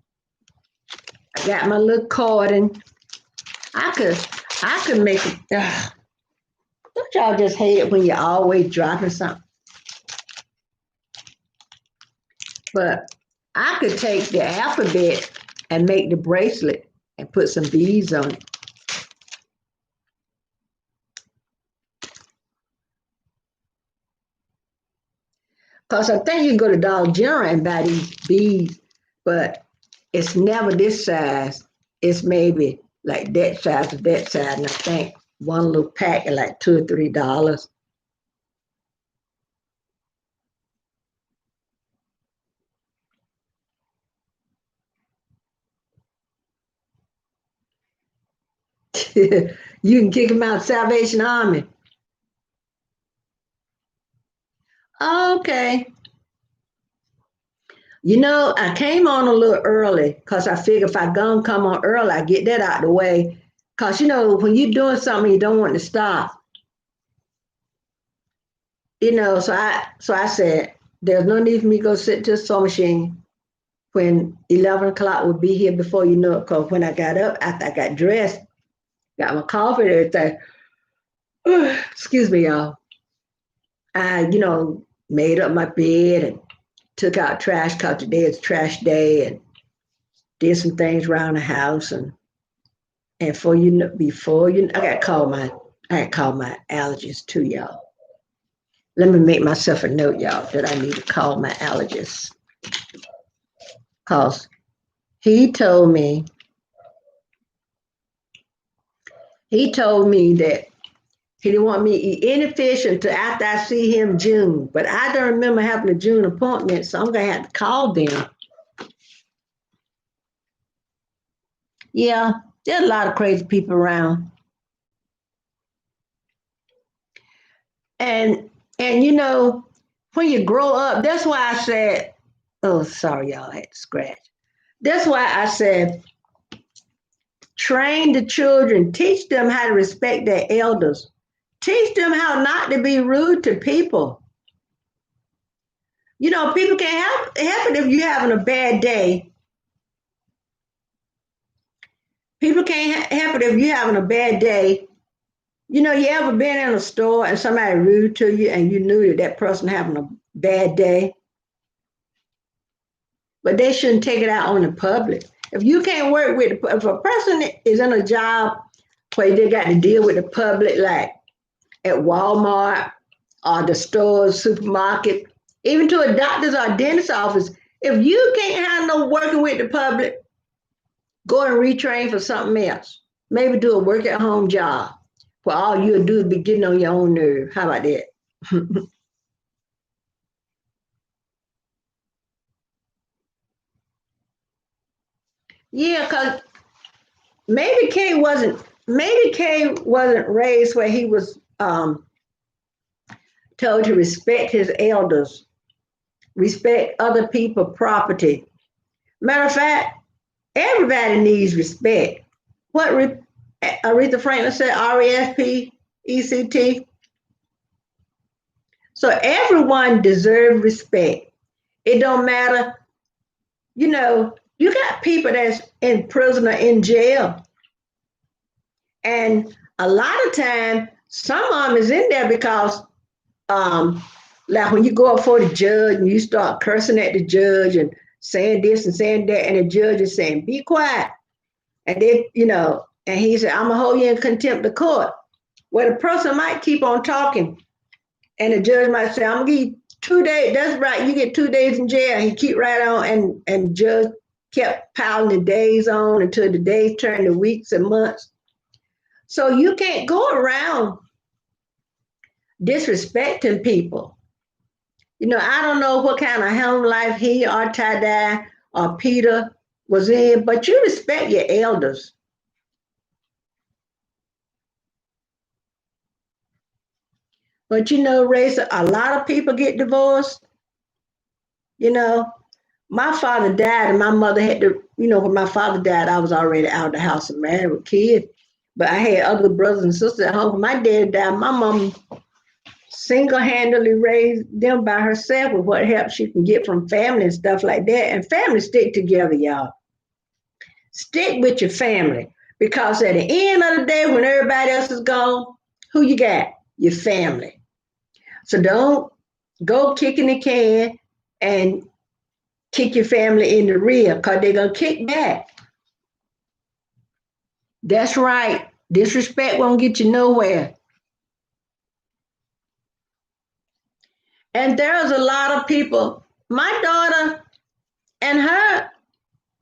I got my little cordon. I could I could make it. Don't y'all just hate it when you're always dropping something? But I could take the alphabet and make the bracelet and put some beads on it. Because I think you can go to Dollar General and buy these beads, but it's never this size. It's maybe like that size or that size. And I think one little pack is like $2 or $3. You can kick them out Salvation Army. Okay. I came on a little early because I figure if I gonna come on early, I get that out the way. Because when you're doing something you don't want to stop, so I said, there's no need for me to go sit to the sewing machine when 11 o'clock would be here before you know it. Because when I got up, after I got dressed, got my coffee and everything, excuse me, y'all. I, made up my bed and took out trash because today is trash day and did some things around the house and I got to call my allergist too, y'all. Let me make myself a note, y'all, that I need to call my allergist because he told me he told me that he didn't want me to eat any fish until after I see him June. But I don't remember having a June appointment, so I'm gonna have to call them. Yeah, there's a lot of crazy people around. And when you grow up, that's why I said, oh, sorry, y'all, I had to scratch. That's why I said, train the children, teach them how to respect their elders, teach them how not to be rude to people. People can't help it if you're having a bad day. People can't help it if you're having a bad day. You ever been in a store and somebody rude to you and you knew that person having a bad day? But they shouldn't take it out on the public. If you can't work with, if a person is in a job where they got to deal with the public, like at Walmart or the stores, supermarket, even to a doctor's or dentist's office, if you can't handle working with the public, go and retrain for something else. Maybe do a work at home job where all you'll do is be getting on your own nerve. How about that? Yeah, because maybe Kay wasn't raised where he was told to respect his elders, respect other people's property. Matter of fact, everybody needs respect. What Aretha Franklin said, RESPECT. So everyone deserves respect. It don't matter, you got people that's in prison or in jail. And a lot of time, some of them is in there because um, like when you go up for the judge and you start cursing at the judge and saying this and saying that, and the judge is saying, be quiet. And then, and he said, I'm gonna hold you in contempt of court. Well, the person might keep on talking, and the judge might say, I'm gonna give you 2 days. That's right. You get 2 days in jail. He keep right on, and judge kept piling the days on until the days turned to weeks and months. So you can't go around disrespecting people. I don't know what kind of home life he or Tada or Peter was in, but you respect your elders. But Race, a lot of people get divorced. You know, my father died, and my mother had to, when my father died, I was already out of the house and married with kids. But I had other brothers and sisters at home. When my dad died, my mom single-handedly raised them by herself with what help she can get from family and stuff like that. And families stick together, y'all. Stick with your family, because at the end of the day, when everybody else is gone, who you got? Your family. So don't go kicking the can and kick your family in the rear, because they're going to kick back. That's right. Disrespect won't get you nowhere. And there's a lot of people. My daughter and her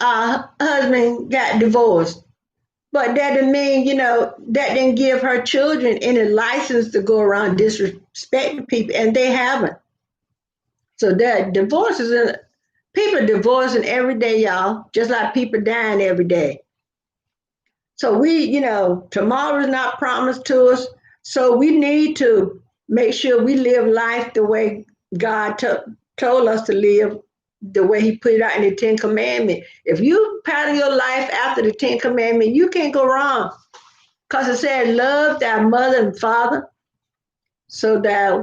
husband got divorced, but that didn't mean, that didn't give her children any license to go around disrespecting people, and they haven't. So that divorces, people divorcing every day, y'all, just like people dying every day. So tomorrow is not promised to us. So we need to make sure we live life the way God told us to live, the way He put it out in the Ten Commandments. If you pattern your life after the Ten Commandments, you can't go wrong. Because it said, love thy mother and father. So that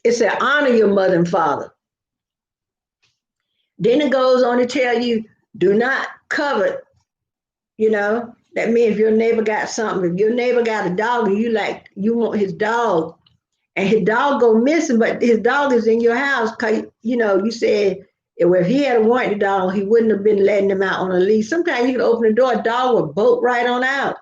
it said, honor your mother and father. Then it goes on to tell you, do not covet. That means if your neighbor got something, if your neighbor got a dog and you want his dog, and his dog go missing, but his dog is in your house, because you said if he had wanted the dog, he wouldn't have been letting him out on a leash. Sometimes you can open the door, a dog will bolt right on out.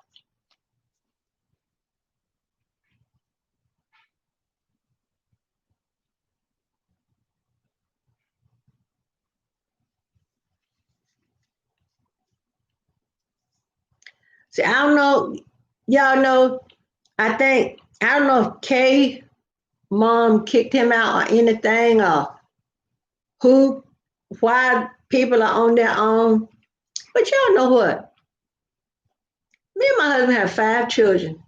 See, I don't know, y'all know, I don't know if Kay mom kicked him out or anything, or who, why people are on their own. But y'all know what? Me and my husband have 5 children,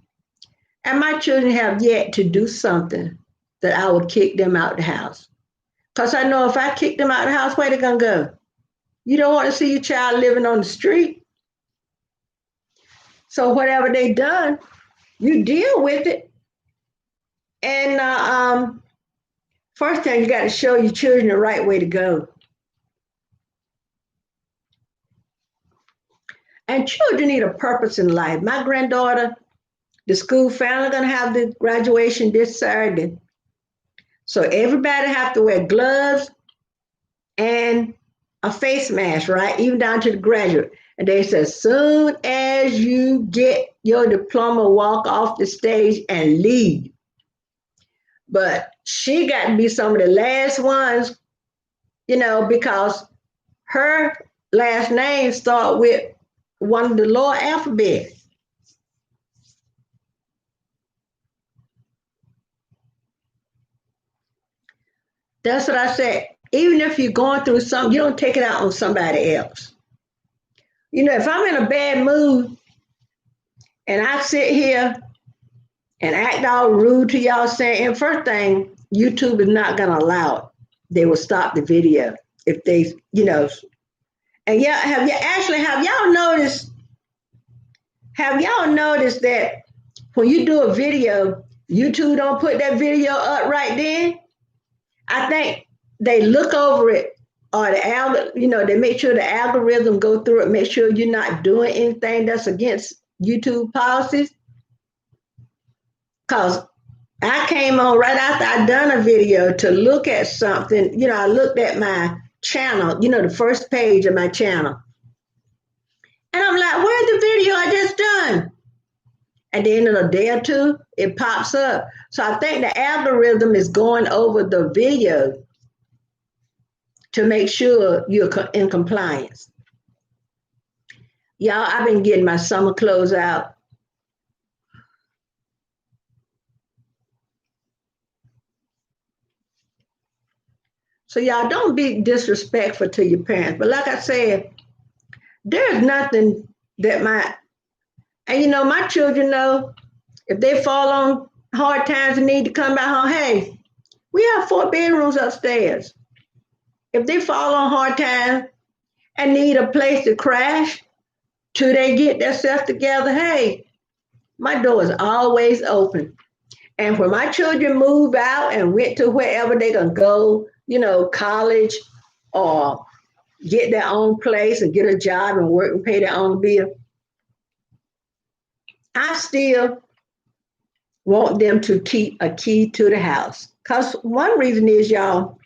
and my children have yet to do something that I would kick them out the house. Because I know if I kick them out the house, where they going to go? You don't want to see your child living on the street. So whatever they done, you deal with it. And first thing, you got to show your children the right way to go. And children need a purpose in life. My granddaughter, the school family going to have the graduation this Saturday. So everybody have to wear gloves and a face mask, right? Even down to the graduate. And they said, as soon as you get your diploma, walk off the stage and leave. But she got to be some of the last ones, because her last name start with one of the lower alphabet. That's what I said. Even if you're going through something, you don't take it out on somebody else. If I'm in a bad mood and I sit here and act all rude to y'all saying, and first thing, YouTube is not going to allow it. They will stop the video if they, And yeah, have y'all noticed that when you do a video, YouTube don't put that video up right then? I think they look over it, or they make sure the algorithm go through it, make sure you're not doing anything that's against YouTube policies. Because I came on right after I'd done a video to look at something. I looked at my channel, the first page of my channel. And I'm like, where's the video I just done? and then in a day or two, it pops up. So I think the algorithm is going over the video to make sure you're in compliance. Y'all, I've been getting my summer clothes out. So y'all don't be disrespectful to your parents. But like I said, there's nothing that my children know if they fall on hard times and need to come back home, hey, we have 4 bedrooms upstairs. If they fall on hard times and need a place to crash till they get themselves together, hey, my door is always open. And when my children move out and went to wherever they're going to go, college or get their own place and get a job and work and pay their own bill, I still want them to keep a key to the house. Because one reason is, y'all,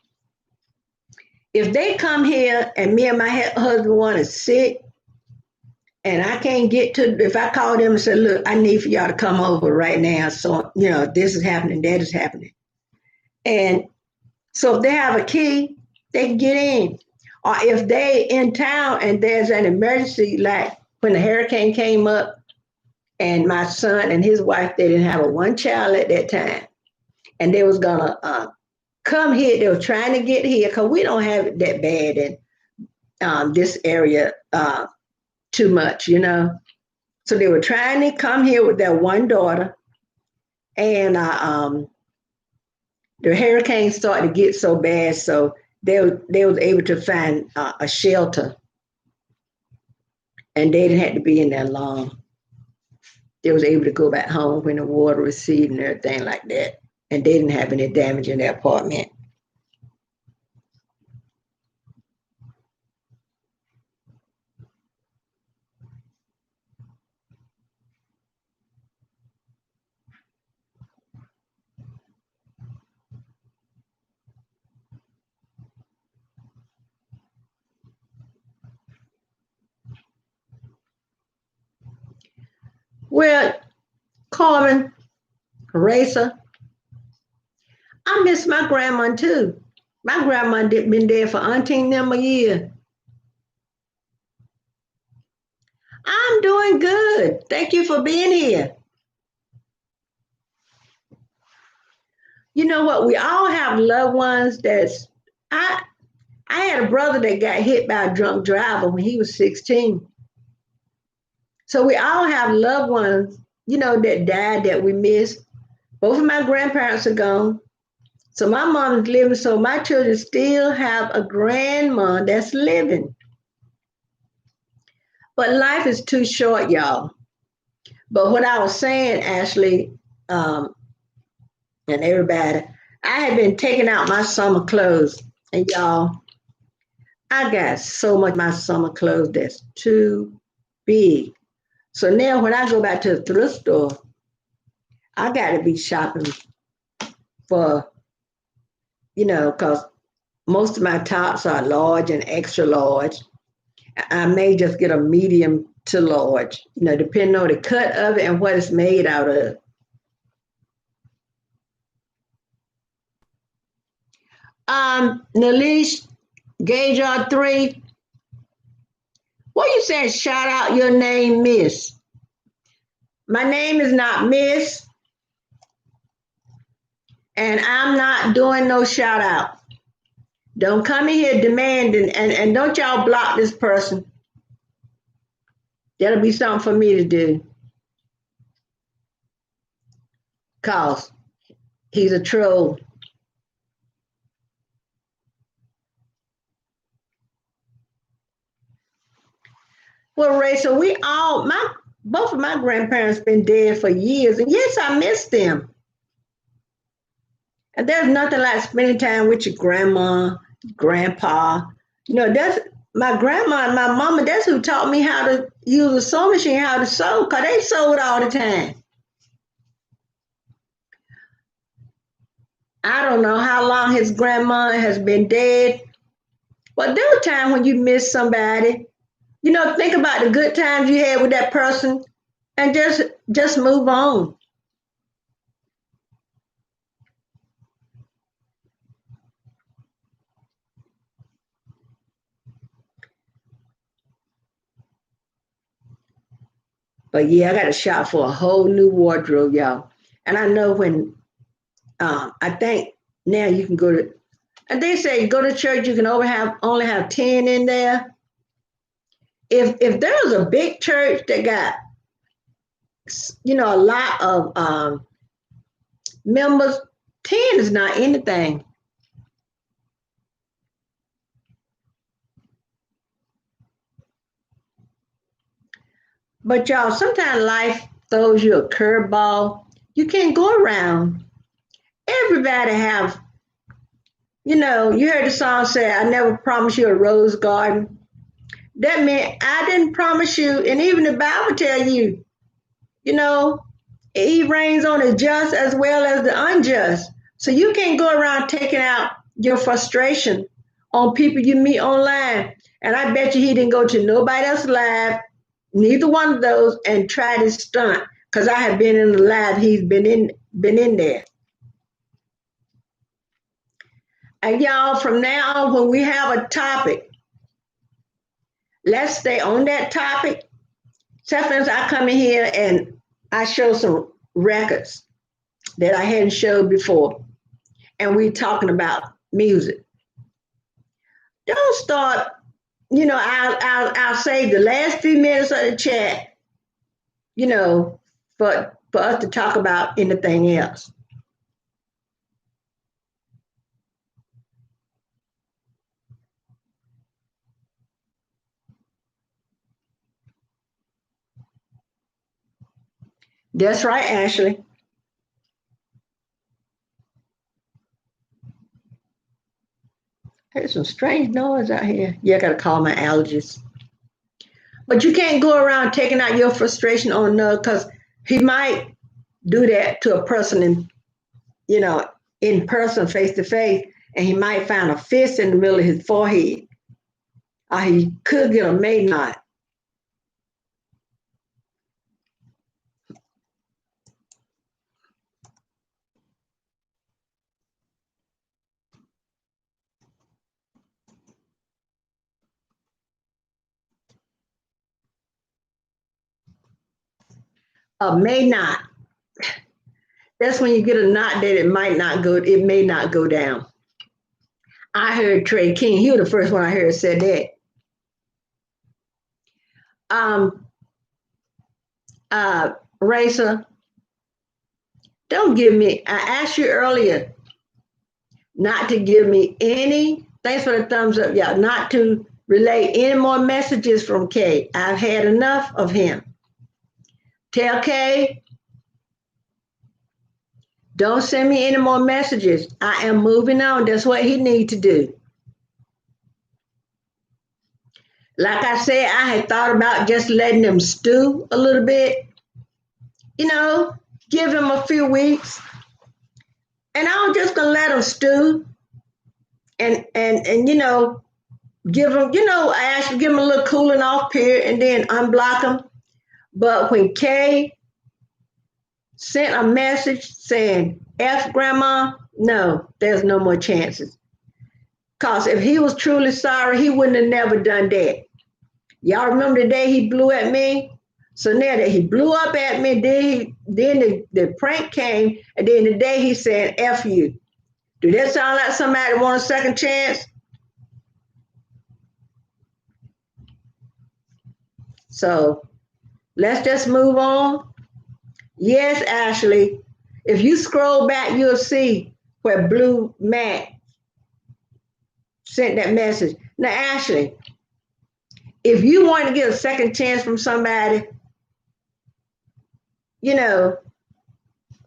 if they come here and me and my husband want to sit and I can't get to, if I call them and say, look, I need for y'all to come over right now. So, this is happening, that is happening. And so if they have a key, they can get in. Or if they in town and there's an emergency, like when the hurricane came up and my son and his wife, they didn't have a one child at that time. And they was going to come here. They were trying to get here because we don't have it that bad in this area too much, So they were trying to come here with their one daughter. And the hurricane started to get so bad, so they was able to find a shelter. And they didn't have to be in there long. They was able to go back home when the water receded and everything like that. And they didn't have any damage in their apartment. Well, Carmen, Racer, I miss my grandma too. My grandma been there for umpteen number of years. I'm doing good. Thank you for being here. You know what? We all have loved ones I had a brother that got hit by a drunk driver when he was 16. So we all have loved ones, that died that we miss. Both of my grandparents are gone. So my mom is living, so my children still have a grandma that's living. But life is too short, y'all. But what I was saying, Ashley, and everybody, I had been taking out my summer clothes. And y'all, I got so much of my summer clothes that's too big. So now when I go back to the thrift store, I got to be shopping for, because most of my tops are large and extra large. I may just get a medium to large, depending on the cut of it and what it's made out of. Nalish, Gauge R3, what you said, shout out your name, Miss. My name is not Miss, and I'm not doing no shout out. Don't come in here demanding, and don't y'all block this person. That'll be something for me to do. Cause he's a troll. Well, Ray, so both of my grandparents been dead for years, and yes, I miss them. And there's nothing like spending time with your grandma, grandpa. That's my grandma and my mama. That's who taught me how to use a sewing machine, how to sew, because they sewed all the time. I don't know how long his grandma has been dead, but there were times when you miss somebody. Think about the good times you had with that person and just move on. But yeah, I got to shop for a whole new wardrobe, y'all. And I know when I think now you can go to, and they say go to church, you can only have 10 in there. If there was a big church that got a lot of members, 10 is not anything. But y'all, sometimes life throws you a curveball. You can't go around. Everybody have, you heard the song say, I never promised you a rose garden. That meant I didn't promise you. And even the Bible tell you, you know, he reigns on the just as well as the unjust. So you can't go around taking out your frustration on people you meet online. And I bet you he didn't go to nobody else's live, neither one of those, and try this stunt. Because I have been in the live he's been in there. And y'all, from now on, when we have a topic, let's stay on that topic. Sometimes I come in here and I show some records that I hadn't showed before, and we talking about music. Don't start. I'll save the last 3 minutes of the chat. You know, for us to talk about anything else. That's right, Ashley. There's some strange noise out here. Yeah, I gotta call my allergist. But you can't go around taking out your frustration on another because he might do that to a person you know, in person, face to face, and he might find a fist in the middle of his forehead. Or he could get a Maynard. A Maynard. That's when you get a knot that it may not go down. I heard Trey King, he was the first one I heard said that. Um, Racer, don't give me, I asked you earlier not to give me any, thanks for the thumbs up, y'all, not to relay any more messages from Kay. I've had enough of him. Tell Kay, don't send me any more messages. I am moving on. That's what he need to do. Like I said, I had thought about just letting them stew a little bit, you know, give him a few weeks, and I was just gonna let them stew and give them, I actually give them a little cooling off period and then unblock them. But when Kay sent a message saying F grandma, no, there's no more chances. Cause if he was truly sorry, he wouldn't have never done that. Y'all remember the day he blew at me? So now that he blew up at me, then the prank came, and then the day he said F you. Do that sound like somebody that want a second chance? So let's just move on. Yes, Ashley. If you scroll back, you'll see where Blue Matt sent that message. Now, Ashley, if you want to get a second chance from somebody, you know,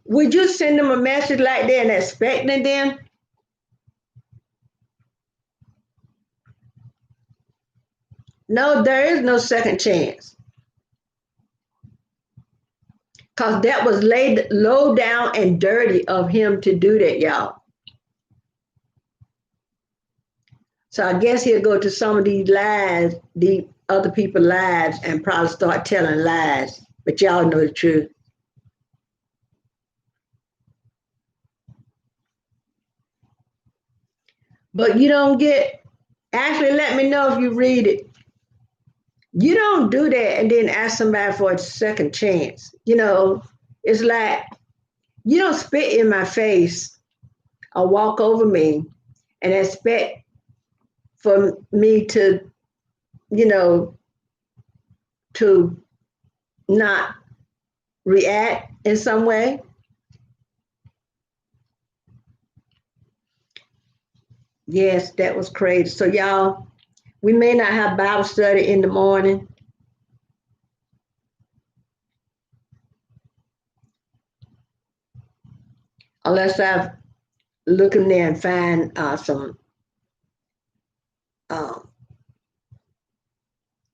would you send them a message like that and expecting them? No, there is no second chance. Because that was laid low down and dirty of him to do that, y'all. So I guess he'll go to some of these lies, the other people's lives, and probably start telling lies. But y'all know the truth. But you don't get, actually, let me know if you read it. You don't do that and then ask somebody for a second chance. It's like you don't spit in my face or walk over me and expect for me to, you know, to not react in some way. Yes, that was crazy. So, y'all, we may not have Bible study in the morning unless I look in there and find um,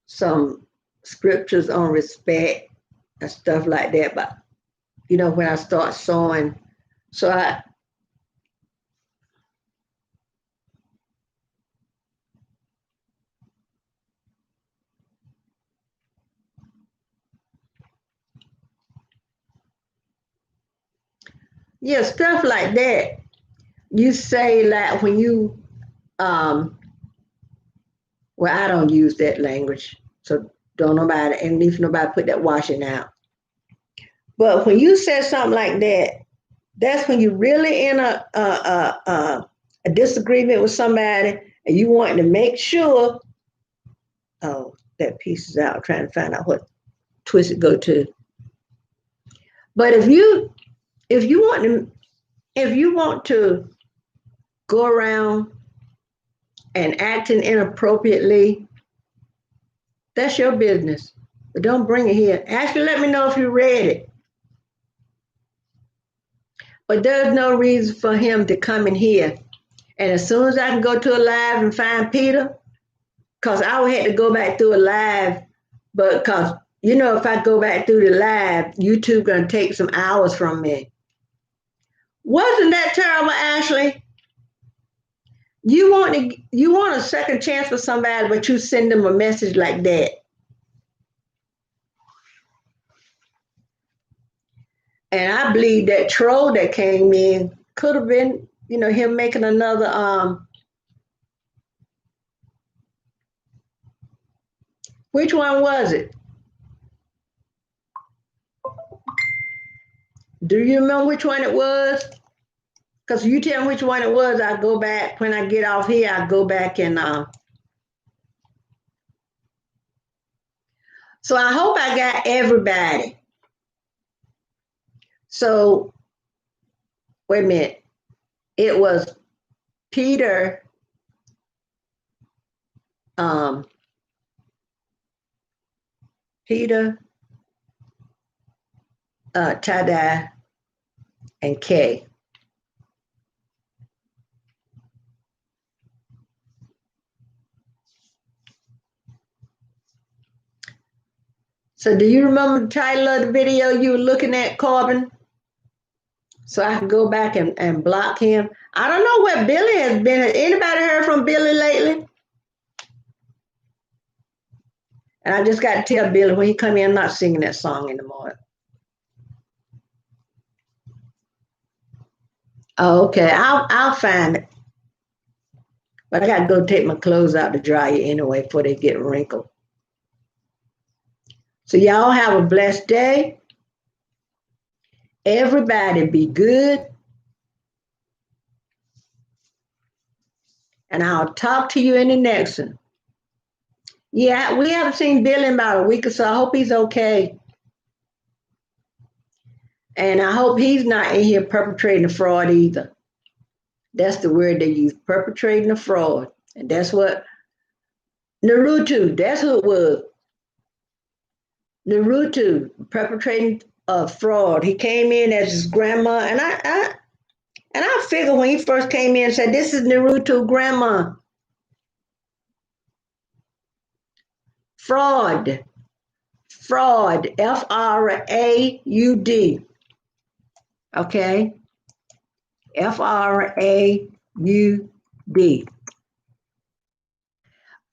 some scriptures on respect and stuff like that. But when I start sowing, so I yeah, stuff like that. You say like when you um well, I don't use that language, so don't nobody, and if nobody put that washing out. But when you say something like that, that's when you really in a disagreement with somebody, and you want to make sure. Oh, that piece is out. I'm trying to find out what twist it go to. But if you want to go around and acting inappropriately, that's your business. But don't bring it here. Actually, let me know if you read it. But there's no reason for him to come in here. And as soon as I can go to a live and find Peter, because I would have to go back through a live, but because if I go back through the live, YouTube gonna take some hours from me. Wasn't that terrible, Ashley? You want a second chance for somebody, but you send them a message like that. And I believe that troll that came in could have been, him making another which one was it? Do you remember which one it was? Because you tell me which one it was, I go back when I get off here, I go back and so I hope I got everybody. So wait a minute. It was Peter, um, Peter, Tada, and Kay. So do you remember the title of the video you were looking at, Corbin? So I can go back and block him. I don't know where Billy has been. Has anybody heard from Billy lately? And I just got to tell Billy when he come in, I'm not singing that song anymore. Oh, okay. I'll find it. But I got to go take my clothes out to dry you anyway before they get wrinkled. So y'all have a blessed day. Everybody be good. And I'll talk to you in the next one. Yeah, we haven't seen Billy in about a week or so. I hope he's okay. And I hope he's not in here perpetrating a fraud either. That's the word they use, perpetrating a fraud. And that's what Naruto, that's who it was. Naruto perpetrating a fraud. He came in as his grandma, and I figured when he first came in and said, "This is Naruto grandma." Fraud. Fraud. Fraud. Okay? Fraud.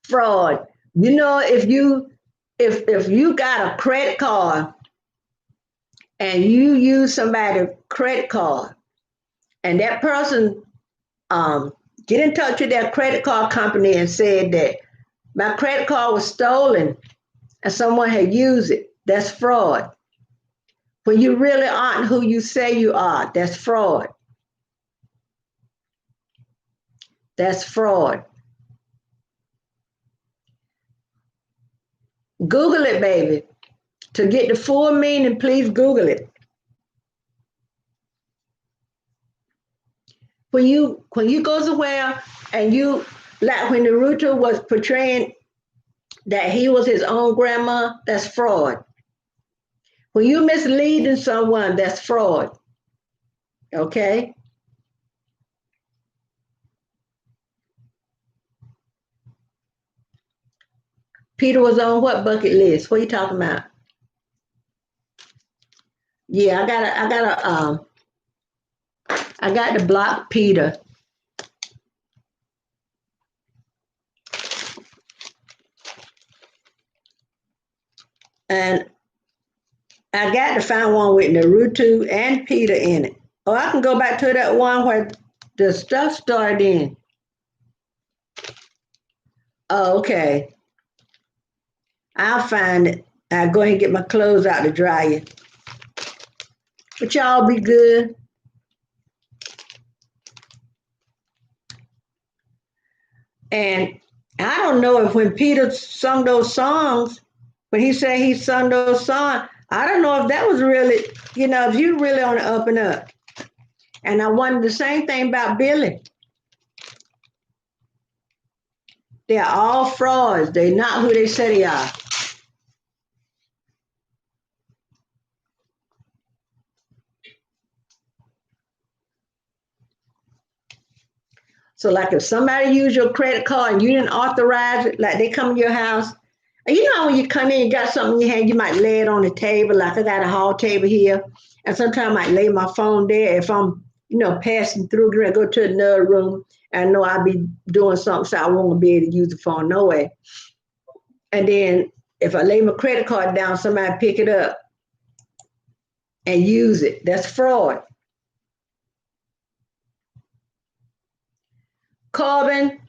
Fraud. If you got a credit card and you use somebody's credit card, and that person um, get in touch with their credit card company and said that my credit card was stolen and someone had used it, that's fraud. When you really aren't who you say you are, that's fraud. That's fraud. Google it, baby. To get the full meaning, please Google it. When you go somewhere and you, like when Naruto was portraying that he was his own grandma, that's fraud. When you misleading someone, that's fraud. Okay? Peter was on what bucket list? What are you talking about? Yeah, I got to block Peter. And I got to find one with Naruto and Peter in it. Oh, I can go back to that one where the stuff started in. Oh, okay. I'll find it. I'll go ahead and get my clothes out to dry you. But y'all be good. And I don't know if when Peter sung those songs, when he said he sung those songs, I don't know if that was really, if you really on the up and up. And I wondered the same thing about Billy. They're all frauds. They're not who they say they are. So, like if somebody used your credit card and you didn't authorize it, like they come to your house, and when you come in, you got something in your hand, you might lay it on the table. Like I got a hall table here, and sometimes I might lay my phone there if I'm, passing through, go to another room, and I know I'll be doing something, so I won't be able to use the phone no way. And then if I lay my credit card down, somebody pick it up and use it. That's fraud. Corbin,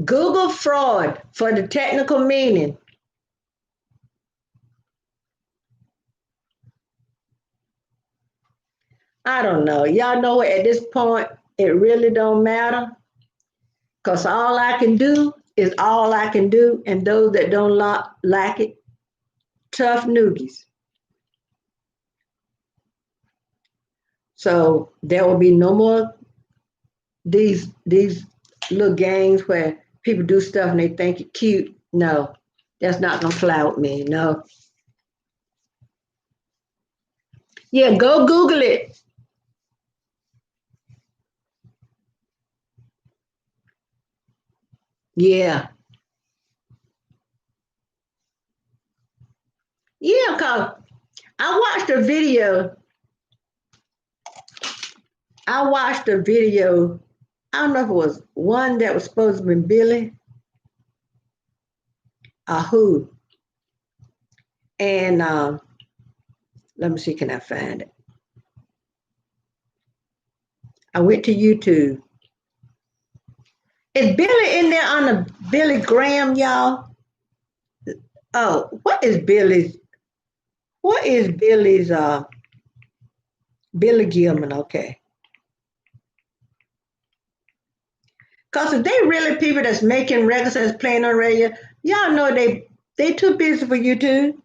Google fraud for the technical meaning. I don't know. Y'all know at this point, it really don't matter because all I can do is all I can do. And those that don't like it, tough noogies. So there will be no more these little games where people do stuff and they think it's cute. No, that's not gonna fly with me. No. Yeah, go Google it. Yeah. Yeah, cause I watched a video. I watched a video. I don't know if it was one that was supposed to be Billy or who. And let me see, can I find it? I went to YouTube. Is Billy in there on the Billy Graham, y'all? Oh, what is Billy's Billy Gilman, okay. Cause if they really people that's making records that's playing on radio, y'all know they too busy for YouTube.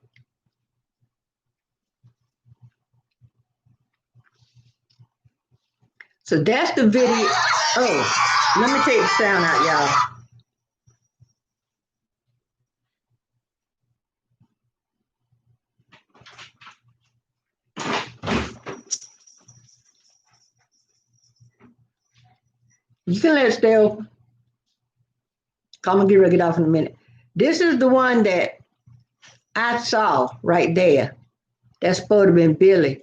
So that's the video. Oh, let me take the sound out, y'all. You can let it stay open. I'm gonna get ready to get off in a minute. This is the one that I saw right there. That's supposed to have been Billy.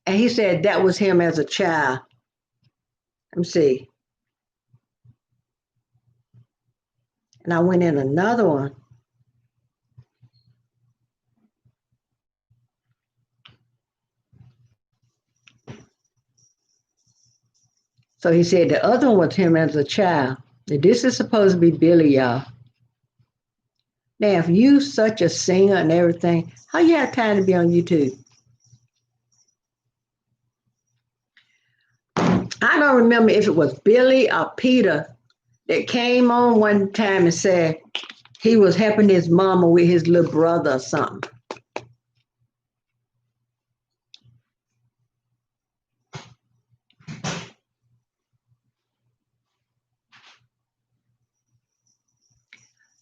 And he said that was him as a child. Let me see. And I went in another one. So he said the other one was him as a child. Now, this is supposed to be Billy, y'all. Now, if you such a singer and everything, how you have time to be on YouTube? I don't remember if it was Billy or Peter that came on one time and said he was helping his mama with his little brother or something.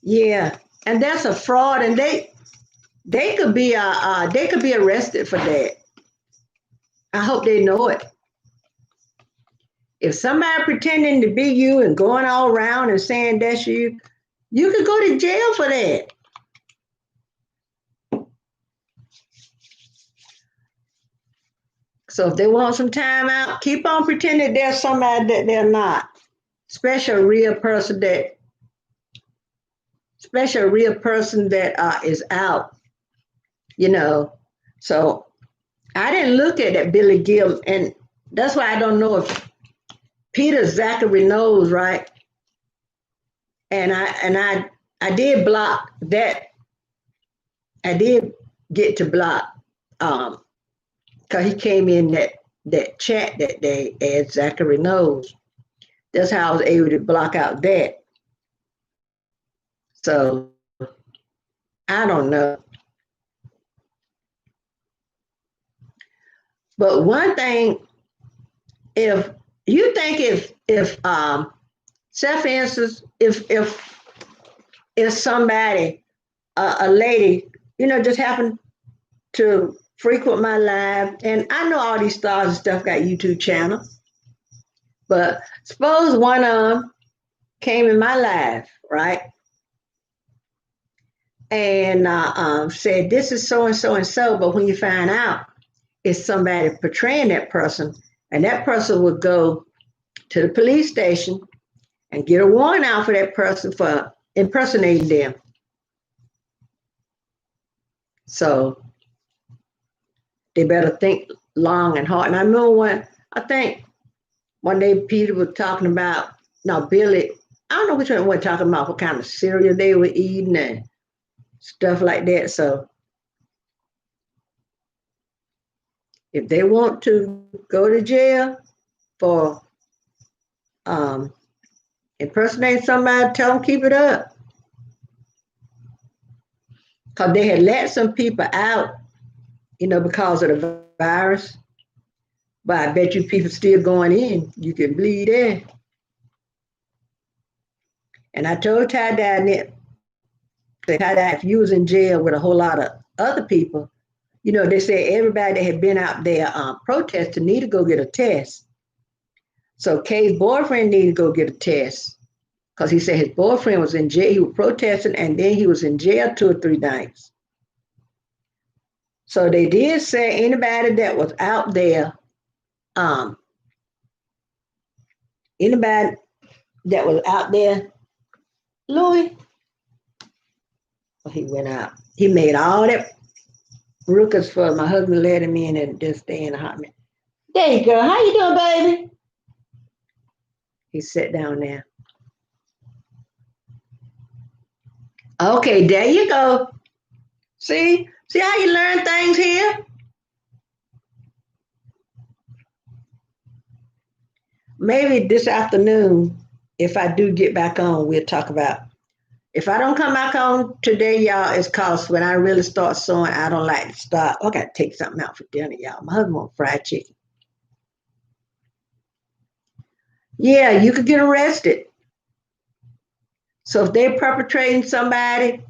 Yeah, and that's a fraud, and they could be they could be arrested for that. I hope they know it. If somebody pretending to be you and going all around and saying that's you, you could go to jail for that. So if they want some time out, keep on pretending they're somebody that they're not. Especially a real person that is out, you know. So I didn't look at that Billy Gill, and that's why I don't know if Peter Zachary knows, right? And I did block that. I did get to block because he came in that chat that day as Zachary knows. That's how I was able to block out that. So I don't know. But one thing, if you think if self instance, if somebody a lady, just happened to frequent my live, and I know all these stars and stuff got YouTube channels, but suppose one of them came in my live, right? And said, this is so and so and so, but when you find out it's somebody portraying that person, and that person would go to the police station and get a warrant out for that person for impersonating them. So they better think long and hard. And I remember I think one day Peter was talking about, no, Billy, I don't know which one was talking about, what kind of cereal they were eating and stuff like that. So if they want to go to jail for impersonating somebody, tell them keep it up. Because they had let some people out, because of the virus. But I bet you people still going in. You can bleed in. And I told Ty-Dye, if you was in jail with a whole lot of other people, they said everybody that had been out there protesting need to go get a test. So Kay's boyfriend needed to go get a test because he said his boyfriend was in jail. He was protesting, and then he was in jail 2 or 3 nights. So they did say anybody that was out there, anybody that was out there, Louis, he went out. He made all that ruckus for my husband, let him in and just stay in a hot minute. There you go. How you doing, baby? He sat down there. Okay, there you go. See how you learn things here? Maybe this afternoon, if I do get back on, we'll talk about. If I don't come back on today, y'all, it's because when I really start sewing, I don't like to stop. I got to take something out for dinner, y'all. My husband wants fried chicken. Yeah, you could get arrested. So if they're perpetrating somebody,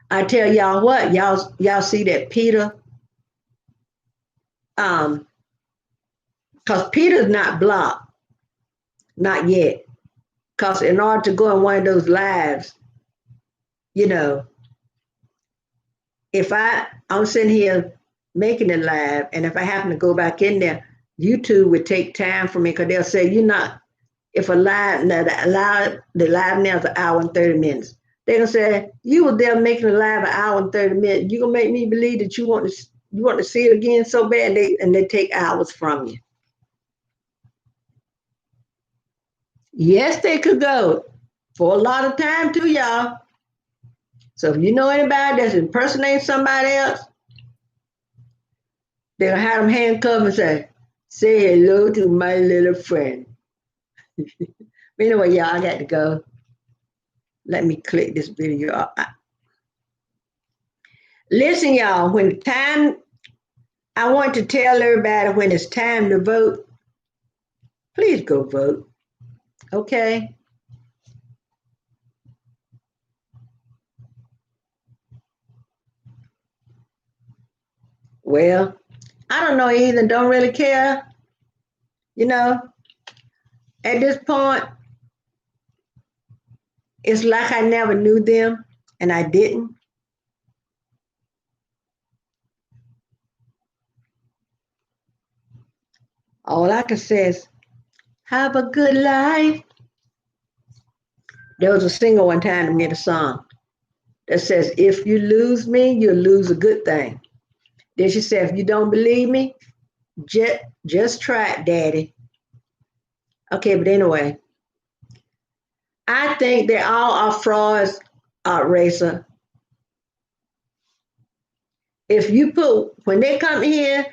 I tell y'all what, y'all see that Peter, because Peter's not blocked, not yet. Because in order to go in one of those lives, if I'm sitting here making a live, and if I happen to go back in there, YouTube would take time for me because they'll say, if a live, the live now is 1 hour and 30 minutes. They're going to say, you were there making a live 1 hour and 30 minutes. You're going to make me believe that you want to see it again so bad, and they take hours from you. Yes, they could go for a lot of time too, y'all. So if you know anybody that's impersonating somebody else, they'll have them handcuffed and say hello to my little friend. But anyway, y'all, I got to go. Let me click this video. Listen, y'all, when time, I want to tell everybody when it's time to vote, please go vote, okay? Well, I don't know either, don't really care. You know, at this point, it's like I never knew them and I didn't. All I can say is, have a good life. There was a singer one time that made a song that says, if you lose me, you'll lose a good thing. Then she said, if you don't believe me, just try it, daddy. Okay, but anyway, I think they all are frauds, Racer. If you put, when they come here,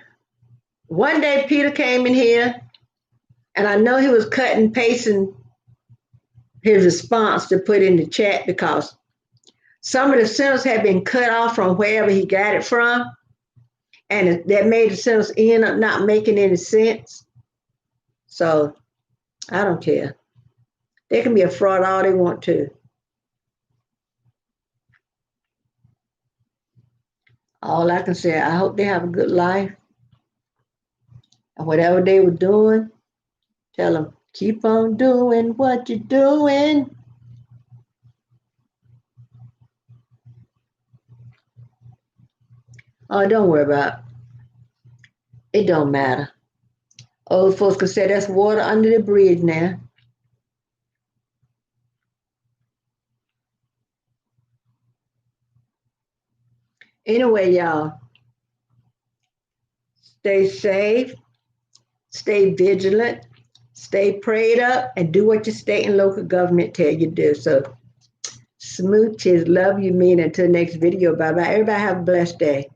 one day Peter came in here, and I know he was cutting and pasting his response to put in the chat because some of the sentence had been cut off from wherever he got it from, and that made the sentence end up not making any sense. So I don't care. They can be a fraud all they want to. All I can say, I hope they have a good life. And whatever they were doing, tell them, keep on doing what you're doing. Oh, don't worry about it. It don't matter. Old folks could say that's water under the bridge now. Anyway, y'all, stay safe, stay vigilant, stay prayed up, and do what your state and local government tell you to do. So, smooches, love you, mean. Until next video. Bye bye. Everybody have a blessed day.